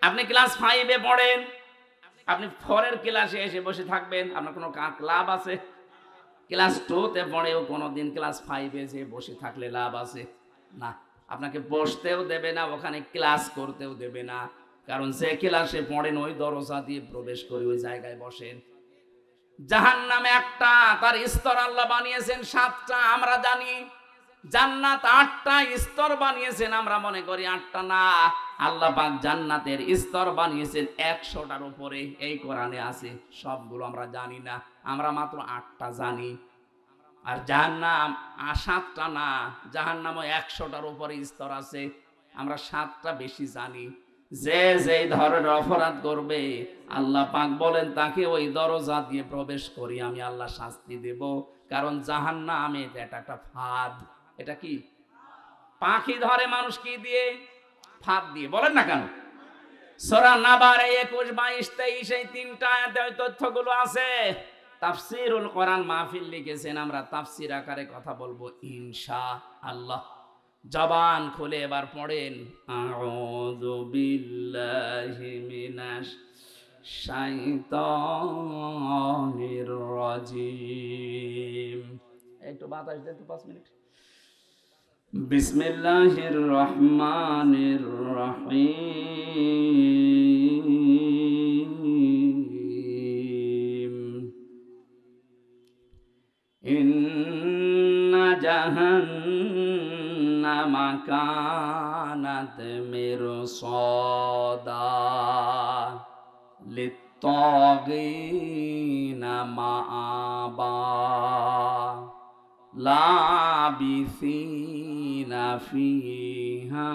আপনি ক্লাস 5-এ পড়েন, আপনি 4-এর ক্লাসে এসে বসে থাকবেন, আপনার কোনো লাভ আছে? ক্লাস 2-তে পড়েও কোনোদিন ক্লাস 5-এ যে বসে থাকলে লাভ আছে? না, আপনাকে বসতেও দেবে না, ওখানে ক্লাস করতেও দেবে না। কারণ যে ক্লাসে পড়েন ওই দরজা দিয়ে প্রবেশ করে ওই জায়গায় বসেন। জাহান্নামে একটা, তার স্তর আল্লাহ বানিয়েছেন 7টা। আমরা জানি জান্নাত 8টা স্তর বানিয়েছেন, আমরা মনে করি 8টা। না, আল্লাহ পাক জান্নাতের স্তর বানিয়েছেন 100টার উপরে। এই কোরআনে আছে। সবগুলো আমরা জানি না, আমরা মাত্র 8টা জানি। আর জাহান্নাম 7টা না, জাহান্নামও 100টার উপরে স্তর আছে। আমরা 7টা বেশি জানি। যে যেই ধরনের অপরাধ করবে আল্লাহ পাক বলেন তাকে ওই দরজা দিয়ে প্রবেশ করি আমি আল্লাহ শাস্তি দেব। কারণ জাহান্নামে এটা একটা ফাঁদ। এটা কি? পাখি ধরে মানুষ কি দিয়ে? ফাঁদ দিয়ে। বলেন না কেন? সূরা নাবার 21, 22, 23 এই 3টা আয়াতে ওই তথ্যগুলো আছে। তাফসীরুল কোরআন মাহফিল লিখেছেন, আমরা তাফসীর আকারে কথা বলবো ইনশাআল্লাহ। জবান খুলে এবার পড়েন আউযু বিল্লাহি মিনাশ শাইতানির রাজিম। একটু বাতাস দেন তো 5 মিনিট। বিসমিল্লাহির রহমানির রহিম। ইন্না জাহান্নামা কানাত মিরসাদা লিত্তাগিনা মাআবা লাবিসিনা ফিহা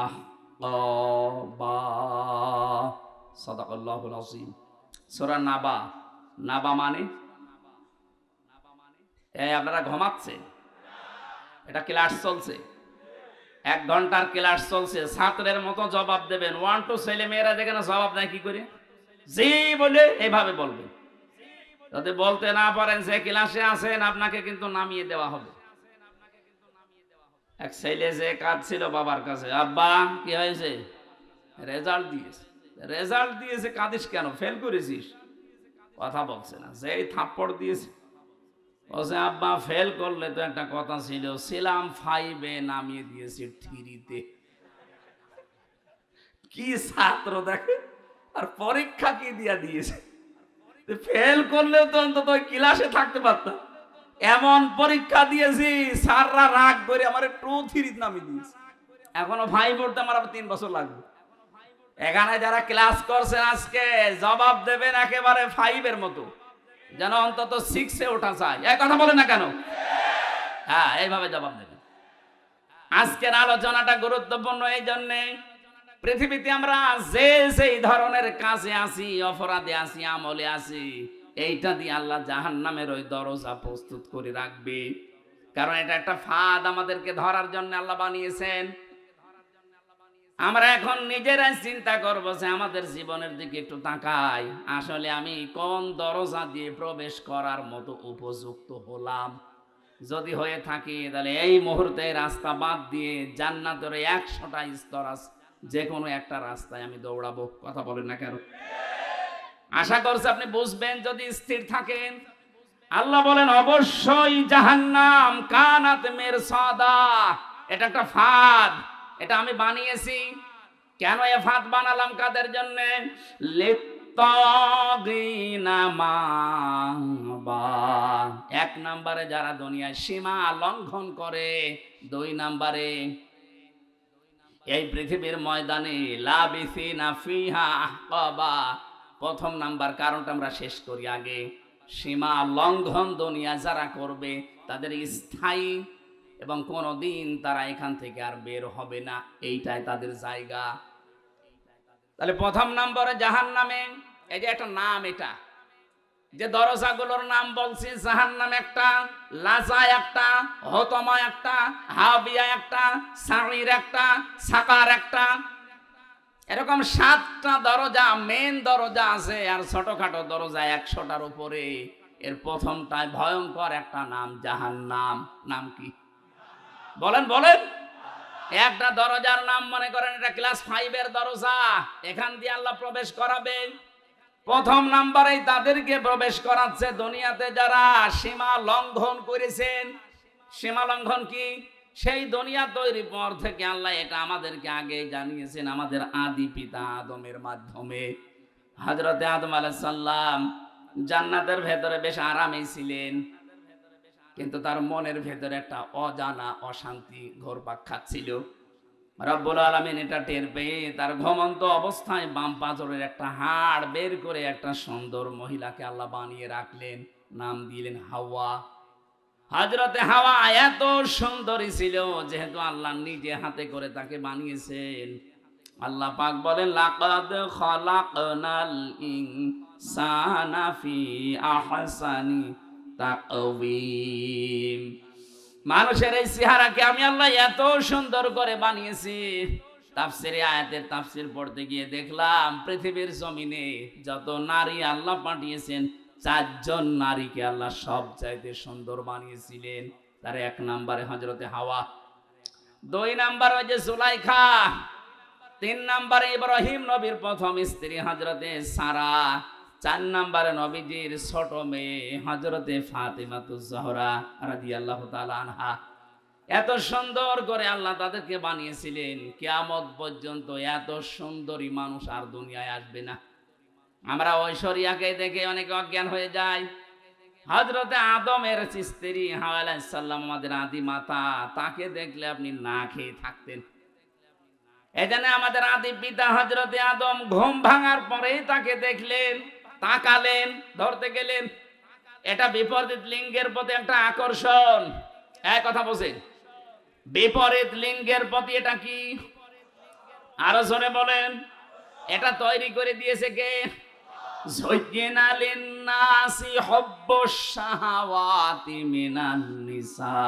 আহকাবা। সাদাকাল্লাহুল আযীম। সূরা নাবা। নাবা মানে এই আপনারা ঘুমাচ্ছেন, এটা ক্লাস চলছে, 1 ঘন্টার ক্লাস চলছে। ছাত্রের মতো জবাব দেবেন। 1 2 ছেলে মেয়েরা যেখানে জবাব দেয় কি করে? জি বলে এইভাবে বলবেন। যদি বলতে না পারেন যে ক্লাসে আছেন আপনাকে কিন্তু নামিয়ে দেওয়া হবে। এক ছেলে যে কাঁদছিল বাবার কাছে, আব্বা কি হয়েছে? রেজাল্ট দিয়েছে। রেজাল্ট দিয়েছে, কাঁদিস কেন? ফেল করেছিস? কথা বলছে না। যেই থাপ্পড় দিয়েছে বলছে আব্বা ফেল করলে তো একটা কথা ছিল, ছিলাম 5-এ নামিয়ে দিয়েছি 3-তে। কি ছাত্র দেখে, আর পরীক্ষা কি দিয়া দিয়েছে। ফেল করলেও তো অন্তত ক্লাসে থাকতে পারতাম। এমন পরীক্ষা দিয়েছি স্যাররা রাগ করে আমার 2-3 নামিয়ে দিয়েছে। এখনো 5 পড়তে আমার 3 বছর লাগবে। এখানে যারা ক্লাস করছেন আজকে জবাব দেবেন একেবারে 5-এর মতো, যেন অন্তত 6-এ ওঠা যায়। এক কথা বলে না কেন? হ্যাঁ, এইভাবে জবাব দেবেন। আজকের আলোচনাটা গুরুত্বপূর্ণ এই জন্যে, পৃথিবীতে আমরা যে যেই ধরনের কাজে আছি, অপরাধে আছি, আমলে আছি, এইটা দিয়ে আল্লাহ জাহান্নামের ওই দরজা প্রস্তুত করে রাখবে। কারণ এটা একটা ফাঁদ, আমাদেরকে ধরার জন্য আল্লাহ বানিয়েছেন। আমরা এখন নিজেরাই চিন্তা করবো যে আমাদের জীবনের দিকে একটু তাকাই, আসলে আমি কোন দরজা দিয়ে প্রবেশ করার মতো উপযুক্ত হলাম। যদি হয়ে থাকি তাহলে এই মুহূর্তে রাস্তা বাদ দিয়ে জান্নাতের 100টা স্তর আছে, যে কোনো একটা রাস্তায় আমি দৌড়াবো। কথা বলেন না কেন? আশা করছি আপনি বুঝবেন যদি স্থির থাকেন। আল্লাহ বলেন অবশ্যই জাহান্নাম কানাত মিরসাদা, এটা একটা ফাঁদ, এটা আমি বানিয়েছি। কেন এ ফাঁদ বানালাম? কাদের জন্য? লিত্তাগিনা মাবা, 1 নম্বরে যারা দুনিয়ায় সীমা লঙ্ঘন করে, 2 নম্বরে এই পৃথিবীর ময়দানে লাবিসিনা ফিহা আহকাবা। প্রথম নাম্বার কারণটা আমরা শেষ করি আগে। সীমা লঙ্ঘন দুনিয়া যারা করবে তাদের স্থায়ী এবং কোনোদিন তারা এখান থেকে আর বের হবে না, এইটাই তাদের জায়গা। তাহলে প্রথম নম্বরে জাহান্নামে, এই যে একটা নাম, এটা যে দরজাগুলোর নাম বলছি, জাহান্নাম একটা, লাজা একটা, হতমা একটা, হাবিয়া একটা, সাঈর একটা, সাকার একটা, এরকম 7টা দরজা, মেন দরজা আছে, আর ছোটখাটো দরজা 100টার উপরে। এর প্রথমটায় ভয়ঙ্কর একটা নাম, জাহান্নাম। নাম কি বলেন? বলেন। একটা দরজার নাম মনে করেন এটা ক্লাস 5-এর দরজা, এখান দিয়ে আল্লাহ প্রবেশ করাবে। প্রথম নাম্বারেই তাদেরকে প্রবেশ করাচ্ছে দুনিয়াতে যারা সীমা লঙ্ঘন করেছেন। সীমা লঙ্ঘন কি? সেই দুনিয়া তৈরির পর থেকে আল্লাহ এটা আমাদেরকে আগে জানিয়েছেন, আমাদের আদি পিতা আদমের মাধ্যমে। হযরতে আদম আলাইহিস সালাম জান্নাতের ভেতরে বেশ আরামেই ছিলেন, কিন্তু তার মনের ভেতরে একটা অজানা অশান্তি ঘুরপাক খাচ্ছিল। রব্বুল আলামিন এটা টের পেয়ে তার ঘুমন্ত অবস্থায় বাম পাঁজরের একটা হাড় বের করে একটা সুন্দর মহিলাকে আল্লাহ বানিয়ে রাখলেন, নাম দিলেন হাওয়া। হযরতে হাওয়া এত সুন্দরী ছিল, যেহেতু আল্লাহ নিজে হাতে করে তাকে বানিয়েছেন। আল্লাহ পাক বলেন লাকাদ খালাকনাল ইনসানা ফি আহসানি তাকওয়িম। মানুষের এই চেহারাকে আমি আল্লাহ এত সুন্দর করে বানিয়েছি। তাফসিরে আয়াতের তাফসির পড়তে গিয়ে দেখলাম পৃথিবীর জমিনে যত নারী আল্লাহ পাঠিয়েছেন, 4 জন নারীকে আল্লাহ সব চাইতে সুন্দর বানিয়েছিলেন। তার 1 নম্বরে হযরতে হাওয়া, 2 নম্বর ওই যে জুলাইখা, 3 নম্বরে ইব্রাহিম নবীর প্রথম স্ত্রী হযরতে সারা, 4 নম্বরে নবীজির ছোট মেয়ে হযরতে ফাতিমাতুজ জোহরা রাদিয়াল্লাহু তাআলা আনহা। এত সুন্দর করে আল্লাহ তাদেরকে বানিয়েছিলেন, কিয়ামত পর্যন্ত এত সুন্দরী মানুষ আর দুনিয়ায় আসবে না। আমরা ঐশ্বরিয়াকে দেখে অনেক অজ্ঞান হয়ে যায়। হযরতে আদমের স্ত্রী হাওয়া আলাইহিস সালাম, আমাদের আদি মাতা, তাকে দেখলে আপনি না খেয়ে থাকতেন। এজন্য আমাদের আদি পিতা হযরতে আদম ঘুম ভাঙার পরেই তাকে দেখলেন, তাকালেন, ধরতে গেলেন। এটা বিপরীত লিঙ্গের প্রতি একটা আকর্ষণ। এক কথা বলছেন, বিপরীত লিঙ্গের প্রতি এটা কি? আরো জোরে বলেন। এটা তৈরি করে দিয়েছে কে? যুজ্জিনা লিন্নাসি হুব্বুশ শাহাওয়াতি মিনান নিসা।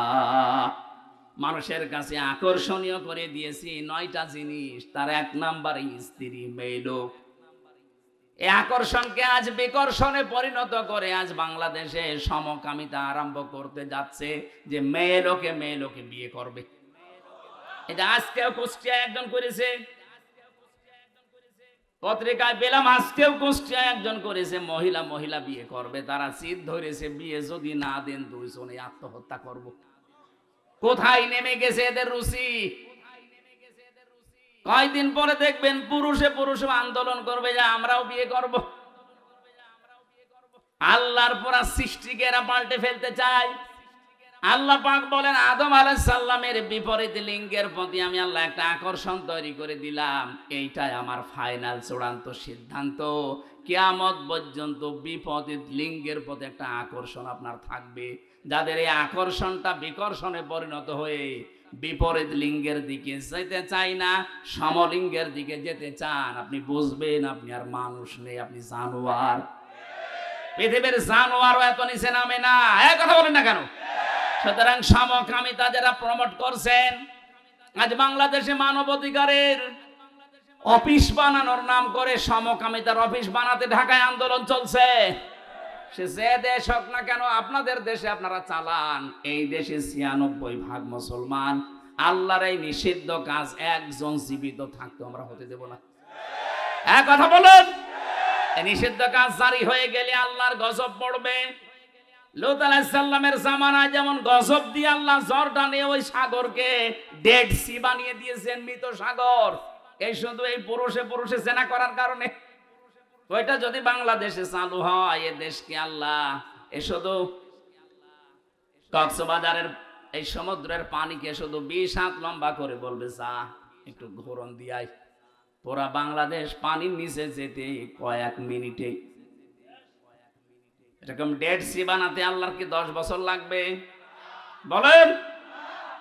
মানুষের কাছে আকর্ষণীয় করে দিয়েছি 9টা জিনিস, তার 1 নাম্বার স্ত্রী, মেয়ে লোক। এই আকর্ষণকে আজ বিকর্ষণে পরিণত করে আজ বাংলাদেশে সমকামিতা আরম্ভ করতে যাচ্ছে, যে মেয়ে লোকে বিয়ে করবে। এটা আজকেও কুষ্টিয়া একজন করেছে, পত্রিকায় পেলাম, আজকেও কুষ্টিয়া একজন করেছে, মহিলা বিয়ে করবে। তারা চিত ধরেছে, বিয়ে যদি না দেন 2 জনে আত্মহত্যা করব। কোথায় নেমে গেছে এদের রুচি? কয়দিন পরে দেখবেন পুরুষে আন্দোলন করবে যে আমরাও বিয়ে করব। আল্লাহর পুরা সৃষ্টিকে এরা পাল্টে ফেলতে চায়। আল্লাহ পাক বলেন আদম আলাইহিস সালামের বিপরীত লিঙ্গের প্রতি আমি আল্লাহ একটা আকর্ষণ তৈরি করে দিলাম। এইটাই আমার ফাইনাল চূড়ান্ত সিদ্ধান্ত, কিয়ামত পর্যন্ত বিপরীত লিঙ্গের প্রতি একটা আকর্ষণ আপনার থাকবে। যাদের এই আকর্ষণটা বিকর্ষণে পরিণত হয়ে বিপরীত লিঙ্গের দিকে যেতে চাই না, সমলিঙ্গের দিকে যেতে চান, আপনি বুঝবেন আপনি আর মানুষ নেই, আপনি জানোয়ার। পৃথিবীর জানোয়ারও এত নিচে নামে না। এক কথা বলেন না কেন? সুতরাং সমকামিতা যারা প্রমোট করছেন, আজ বাংলাদেশে মানবাধিকারের অফিস বানানোর নাম করে সমকামিতার অফিস বানাতে ঢাকায় আন্দোলন চলছে। সে যে দেশ হোক না কেন, আপনাদের দেশে আপনারা চালান, এই দেশে ৯৬% মুসলমান। আল্লাহর এই নিষিদ্ধ কাজ একজন জীবিত থাকতে আমরা হতে দেব না। এক কথা বলুন, এই নিষিদ্ধ কাজ জারি হয়ে গেলে আল্লাহর গজব পড়বে। লূত আলাইহিস সালামের জামানায় যেমন গজব দিয়ে আল্লাহ জর্ডানে ওই সাগরকে ডেড সি বানিয়ে দিয়েছেন, মৃত সাগর। এই শুধু এই পুরুষে পুরুষে জেনা করার কারণে। ওইটা যদি বাংলাদেশে চালু হয়, এ দেশকে আল্লাহ এ শুধু কক্সবাজারের এই সমুদ্রের পানিকে শুধু ২০ হাত লম্বা করে বলবে যা একটু ঘোরন দিয়াই, পুরা বাংলাদেশ পানির নিচে যেতে কয়েক মিনিটে। এরকম ডেড সি বানাতে আল্লাহর কি 10 বছর লাগবে? বলেন।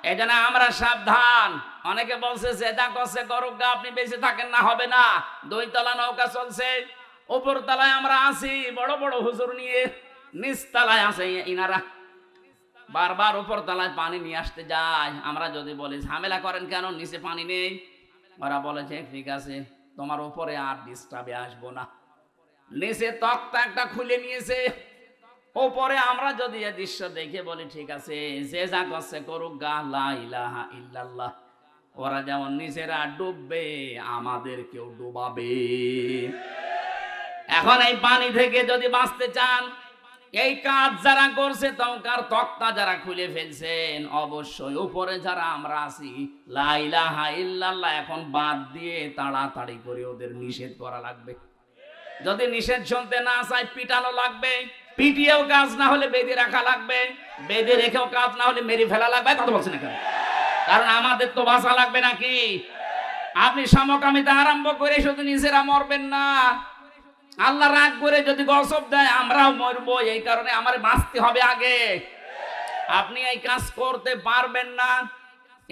এই জন্য আমরা সাবধান। অনেকে বলছে যেটা করছে করুক গা, আপনি বেঁচে থাকেন না, হবে না। 2 তলা নৌকা চলছে, উপর তলায় আমরা আছি বড় বড় হুজুর নিয়ে, নিচ তলায় আছে ইনারা। বারবার উপর তলায় পানি নিয়ে আসতে যায়। আমরা যদি বলি ঝামেলা করেন কেন, নিচে পানি নেই, ওরা বলেছে ঠিক আছে তোমার উপরে আর ডিস্টার্বে আসবো না। নিচে তক্তা একটা খুলে নিয়েছে, ওপরে আমরা যদি এই দৃশ্য দেখে বলি ঠিক আছে যে যা করছে করুক গা, লা ইলাহা ইল্লাল্লাহ। ওরা যেমন নিজেরা ডুববে, আমাদেরকেও ডুবাবে। এখন এই পানি থেকে যদি বাঁচতে চান, এই কাজ যারা করছে তওকার তক্তা যারা খুলে ফেলছেন, অবশ্যই উপরে যারা আমরা আছি লা ইলাহা ইল্লাল্লাহ এখন বাদ দিয়ে তাড়াতাড়ি করে ওদের নিষেধ করা লাগবে। যদি নিষেধ শুনতে না চায় পিটানো লাগবে, পিটিয়েও কাজ না হলে বেঁধে রাখা লাগবে, বেঁধে রেখেও কাজ না হলে মেরে ফেলা লাগবে। কথা বলছেন কেন? কারণ আমাদের তো বাঁচা লাগবে নাকি? আপনি সমকামিতা আরম্ভ করে শুধু নিজেরা মরবেন না, আল্লাহ রাগ করে যদি গজব দেয় আমরাও মরবো। এই কারণে আমার বাঁচতে হবে আগে। আপনি এই কাজ করতে পারবেন না।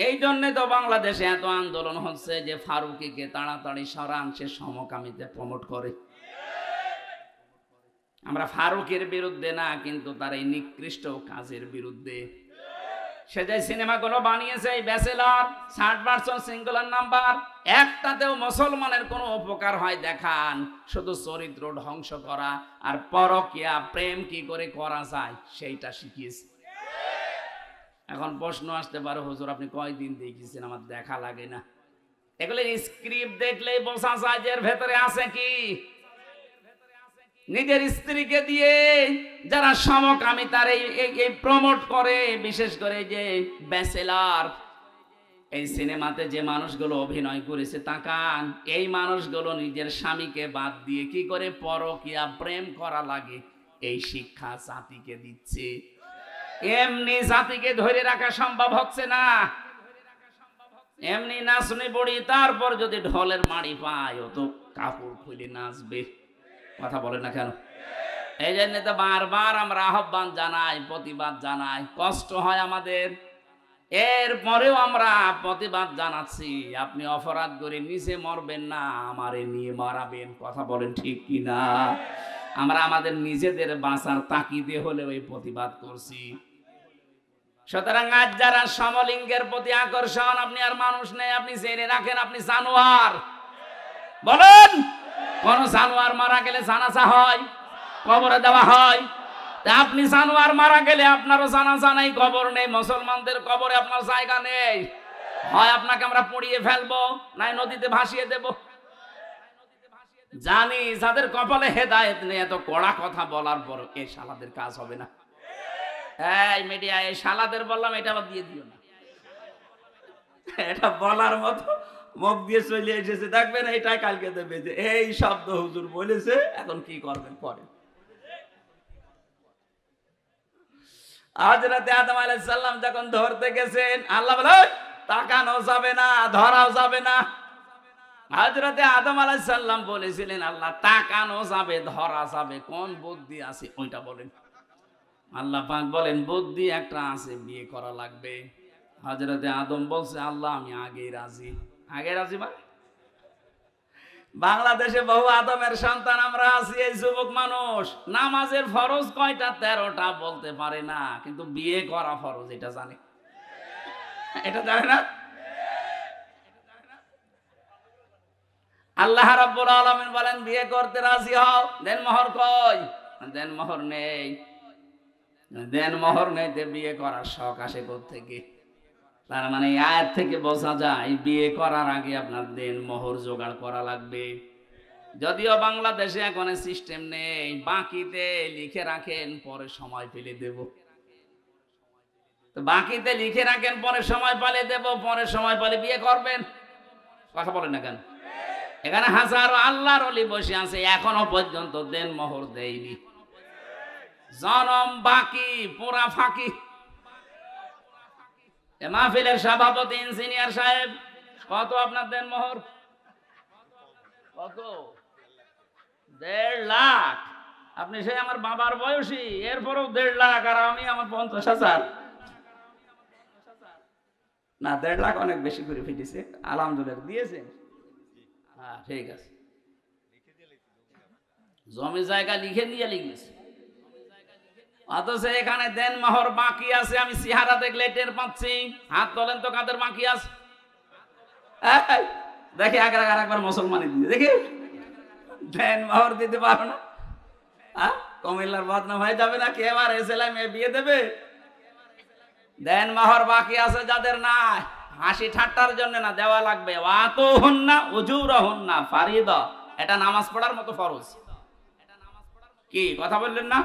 এই জন্য তো বাংলাদেশে এত আন্দোলন হচ্ছে যে ফারুকীকে তাড়াতাড়ি সরান, সে সমকামিতা প্রমোট করে। আমরা ফারুকের বিরুদ্ধে না, কিন্তু তার এই নিকৃষ্ট কাজের বিরুদ্ধে। সে যে সিনেমাগুলো বানিয়েছে, এই ব্যাচেলর, 60% সিঙ্গুলার নাম্বার, একটাতেও মুসলমানের কোনো উপকার হয় দেখান। শুধু চরিত্র ধ্বংস করা আর পরকীয়া প্রেম কি করে করা যায় সেইটা শিখিয়েছে। এখন প্রশ্ন আসতে পারে হুজুর আপনি কয়দিন দেখিয়েছেন, আমার দেখা লাগে না। এগুলো স্ক্রিপ্ট দেখলেই বোঝা যায় যে এর ভেতরে আছে কি। নিজের স্ত্রীকে দিয়ে যারা সমকামিতার এই প্রমোট করে, বিশেষ করে যে ব্যাচেলর, এই সিনেমাতে যে মানুষগুলো অভিনয় করেছে তাকান, এই মানুষগুলো নিজের স্বামীকে বাদ দিয়ে কি করে পরকীয়া প্রেম করা লাগে এই শিক্ষা জাতিকে দিচ্ছে। এমনি জাতিকে ধরে রাখা সম্ভব হচ্ছে না। এমনি নাচনি পড়ি, তারপর যদি ঢোলের মাড়ি পায় ও তো কাপড় খুলে নাচবে। কথা বলে না কেন? এই জন্য তো বারবার আমরা আহ্বান জানাই, প্রতিবাদ জানাই, কষ্ট হয় আমাদের, এরপরেও আমরা প্রতিবাদ জানাচ্ছি। আপনি অপরাধ করে নিচে মরবেন না, আমারে নিয়ে মারাবেন। কথা বলেন ঠিক কিনা? আমরা আমাদের নিজেদের বাঁচার তাকিদে হলে ওই প্রতিবাদ করছি। সুতরাং আজ যারা সমলিঙ্গের প্রতি আকর্ষণ, আপনি আর মানুষ নেই, আপনি জেনে রাখেন আপনি জানোয়ার। বলেন, কোন জানোয়ার মারা গেলে জানাজা হয়, কবরে দেওয়া হয়। তা আপনি জানোয়ার মারা গেলে আপনারও জানাজা নেই, কবর নেই, মুসলমানদের কবরে আপনার জায়গা নেই। হয় আপনাকে আমরা পুড়িয়ে ফেলবো, নাই নদীতে ভাসিয়ে দেব। জানি যাদের কপালে হেদায়েত নেই, এত কড়া কথা বলার পর এই শালাদের কাজ হবে না। এই মিডিয়া, এই শালাদের বললাম, এটা আবার দিয়ে দিও না। এটা বলার মতো মুখ দিয়ে চলে এসেছে, দেখবেন এইটাই কালকে দেবে যে এই শব্দ হুজুর বলেছে, এখন কি করবেন পরে। হযরতে আদম আলাইহিস সালাম যখন ধরতে গেছেন, আল্লাহ বলে তাকানো যাবে না, ধরাও যাবে না। হযরতে আদম আলাইহিস সালাম বলেছিলেন আল্লাহ তাকানো যাবে, ধরা যাবে, কোন বুদ্ধি আছে ওইটা বলেন। আল্লাহ পাক বলেন বুদ্ধি একটা আছে, বিয়ে করা লাগবে। হযরতে আদম বলছে আল্লাহ আমি আগেই রাজি। আগে রাজি মানে বাংলাদেশে বহু আদমের সন্তান আমরা আছি। এই যুবক মানুষ নামাজের ফরজ কয়টা? 13টা বলতে পারে না, কিন্তু বিয়ে করা ফরজ এটা জানে। এটা জানে না। আল্লাহ রাব্বুল আলামিন বলেন বিয়ে করতে রাজি হও, দেন মোহর কই? দেন মোহর নেই। দেন মোহর নেইতে বিয়ে করার শখ আসে কোত্থেকে? তার মানে আয়াত থেকে বোঝা যায় বিয়ে করার আগে আপনার দেন মোহর জোগাড় করা লাগবে। যদিও বাংলাদেশে এখন সিস্টেম নেই, বাকিতে লিখে রাখেন পরে সময় পেলে দেব। তো বাকিতে লিখে রাখেন পরে সময় পেলে দেব, পরে সময় পেলে বিয়ে করবেন। কথা বলেন না কেন? এখানে হাজারো আল্লাহর ওলি বসে আছে, এখনো পর্যন্ত দেন মোহর দেয়নি। জনম বাকি, পুরা ফাঁকি। মাহফিলের সভাপতি ইঞ্জিনিয়ার সাহেব, কত আপনার দেন মোহর? কত? 1.5 লাখ। আপনি সেই আমার বাবার বয়সী, এরপরেও 1.5 লাখ, আর আমি আমার 50,000। না, 1.5 লাখ অনেক বেশি করে ফেটেছে। আলহামদুলিল্লাহ দিয়েছেন। হ্যাঁ ঠিক আছে, জমি জায়গা লিখে দিয়ে লিখেছে, অথচ এখানে দেন মোহর বাকি আছে। আমি চেহারা দেখলে টের পাচ্ছি। হাত তোলেন তো কাদের বাকি আছে। দেখি একবার মুসলমানি দিয়ে দেখি, দেন মোহর দিতে পারো না? কুমিল্লার বদনাম হয়ে যাবে না? কে এবার ছেলে মেয়ে বিয়ে দেবে? দেন মোহর বাকি আছে যাদের, না হাসি ঠাট্টার জন্য না, দেওয়া লাগবে। ওয়াতো হুন্না উজুর হুন্না ফারিদা, এটা নামাজ পড়ার মতো ফরজ। কি কথা বললেন না?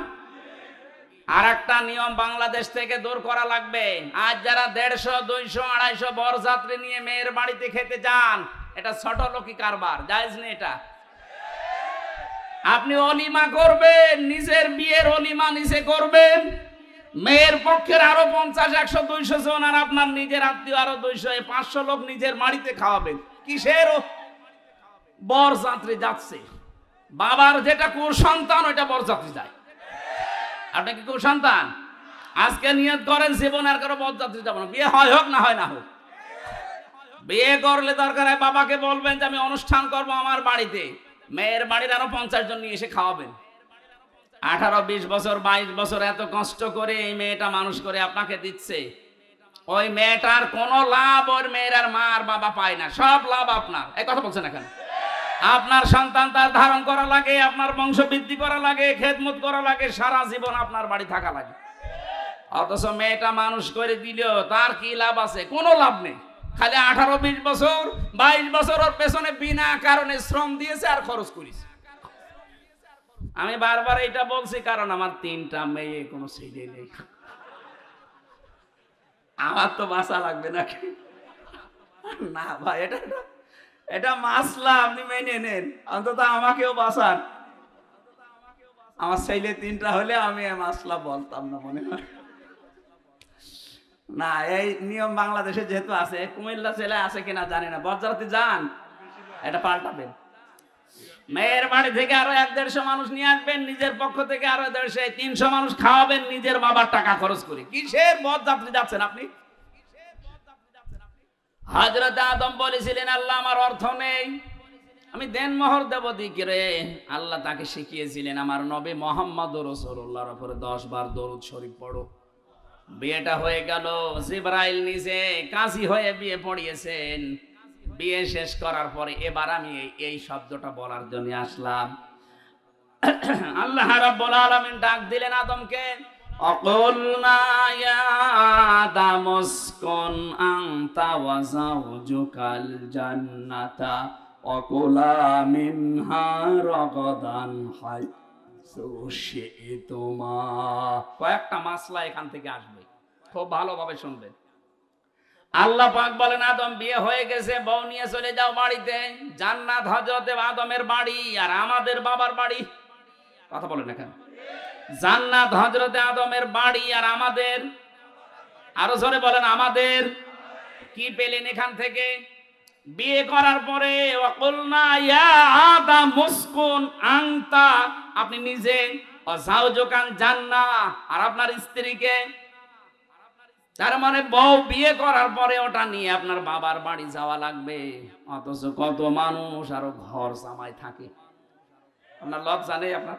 আর একটা নিয়ম বাংলাদেশ থেকে দূর করা লাগবে। আজ যারা 150, 200, 250 বরযাত্রী নিয়ে মেয়ের বাড়িতে খেতে যান, এটা ছোট লোকি কারবার, জায়েজ নেই এটা। আপনি অলিমা করবেন, নিজের বিয়ের অলিমা নিজে করবেন, মেয়ের পক্ষের আরো 50, 100, 200 জন, আর আপনার নিজের আত্মীয় আরো 200, 500 লোক নিজের বাড়িতে খাওয়াবেন। কিসের বরযাত্রী যাচ্ছে? বাবার যেটা কুসন্তান ওইটা বরযাত্রী যায়। আপনি কি কুসন্তান? আজকে নিয়ত করেন জীবন আর কারো বরযাত্রী যাবো না। বিয়ে হয় হোক না হয় না হোক, বিয়ে করলে দরকার হয় বাবাকে বলবেন যে আমি অনুষ্ঠান করবো আমার বাড়িতে, মেয়ের বাড়ির আরো 50 জন নিয়ে এসে খাওয়াবেন। 18, 20 বছর, 22 বছর এত কষ্ট করে এই মেয়েটা মানুষ করে আপনাকে দিচ্ছে, ওই মেয়েটার কোনো লাভ ওর মেয়ের আর মা আর বাবা পায় না, সব লাভ আপনার। এই কথা বলছেন এখন? আপনার সন্তান তার ধারণ করা লাগে, আপনার বংশ বৃদ্ধি করা লাগে, খেদমত করা লাগে, সারা জীবন আপনার বাড়ি থাকা লাগে। অথচ মেয়েটা মানুষ করে দিলেও তার কি লাভ আছে? কোনো লাভ নেই। খালি 18, 20 বছর, 22 বছর ওর পেছনে বিনা কারণে শ্রম দিয়েছে আর খরচ করেছে। আমি বারবার এটা বলছি কারণ আমার 3টা মেয়ে, কোনো ছেলে নেই। আমার তো বাঁচা লাগবে নাকি? না ভাই, এটা মাসলা, আপনি মেনে নেন, অন্তত আমাকেও বাঁচান। আমার ছেলে 3টা হলে আমি মাসলা বলতাম না মনে হয়। না, এই নিয়ম বাংলাদেশে যেহেতু আছে, কুমিল্লা ছেলে আছে কিনা জানি না, বরযাত্রী যান, এটা পাল্টাবেন। মেয়ের বাড়ি থেকে আরো 100-150 মানুষ নিয়ে আসবেন, নিজের পক্ষ থেকে আরো 150, 300 মানুষ খাওয়াবেন নিজের বাবার টাকা খরচ করে। কিসের বরযাত্রী যাচ্ছেন আপনি? হযরত আদম বলেছিলেন আল্লাহ আমার অর্থ নেই, আমি দেন মোহর দেব দিকে রে। আল্লাহ তাকে শিখিয়েছিলেন আমার নবী মুহাম্মদুর রাসূলুল্লাহর উপরে 10 বার দরুদ শরীফ পড়ো। বিয়েটা হয়ে গেল, জিবরাইল নিজে কাজী হয়ে বিয়ে পড়িয়েছেন। বিয়ে শেষ করার পরে এবার আমি এই শব্দটা বলার জন্য আসলাম। আল্লাহ রাব্বুল আলামিন ডাক দিলেন আদমকে, অকুলনা ইয়া আদাম উসকুন আনতা ওয়া যাওজুকাল জান্নাতা ওয়াকুলা মিনহা রাগাদান হাইসু শি'তুমা। কয়েকটা মাসলা এখান থেকে আসবে, খুব ভালোভাবে শুনবেন। আল্লাহ পাক বলেন আদম বিয়ে হয়ে গেছে, বউ নিয়ে চলে যাও বাড়িতে। জান্নাত হযরত আদমের বাড়ি আর আমাদের বাবার বাড়ি। কথা বলেন এখানে, জান্নাত হযরত আদমের বাড়ি আর আমাদের, আরো জোরে বলেন আমাদের। কি পেলেন এখান থেকে? বিয়ে করার পরে ওয়াকুলনা ইয়া আদাম উসকুন আনতা, আপনি নিজে, ওয়া যাওজুকাল জান্নাহ, আর আপনার স্ত্রীকে। তার মানে বউ বিয়ে করার পরে ওটা নিয়ে আপনার বাবার বাড়ি যাওয়া লাগবে। অথচ কত মানুষ আরো ঘর জামাই থাকে। আপনার লজ্জা নেই? আপনার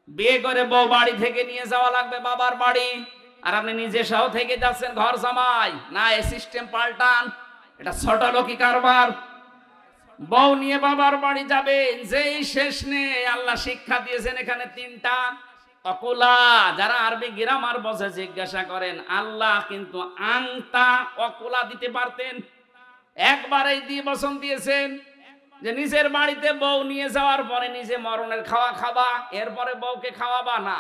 বিয়ে করে বউ বাড়ি থেকে নিয়ে যাওয়া লাগবে বাবার বাড়ি, আর আপনি নিজে সহ থেকে যাচ্ছেন ঘর জামাই। না, এই সিস্টেম পাল্টান, এটা ছোট লোকি কারবার। বউ নিয়ে বাবার বাড়ি যাবেন, যেই শেষ নেই আল্লাহ শিক্ষা দিয়েছেন এখানে তিনটা অকুলা। যারা আরবি গ্রামার বসে জিজ্ঞাসা করেন, আল্লাহ কিন্তু আংতা অকুলা দিতে পারতেন, একবারেই দিয়ে বসন দিয়েছেন যে নিজের বাড়িতে বউ নিয়ে যাওয়ার পরে নিজে মরণের খাওয়া খাবা, এরপরে বউকে খাওয়াবা না,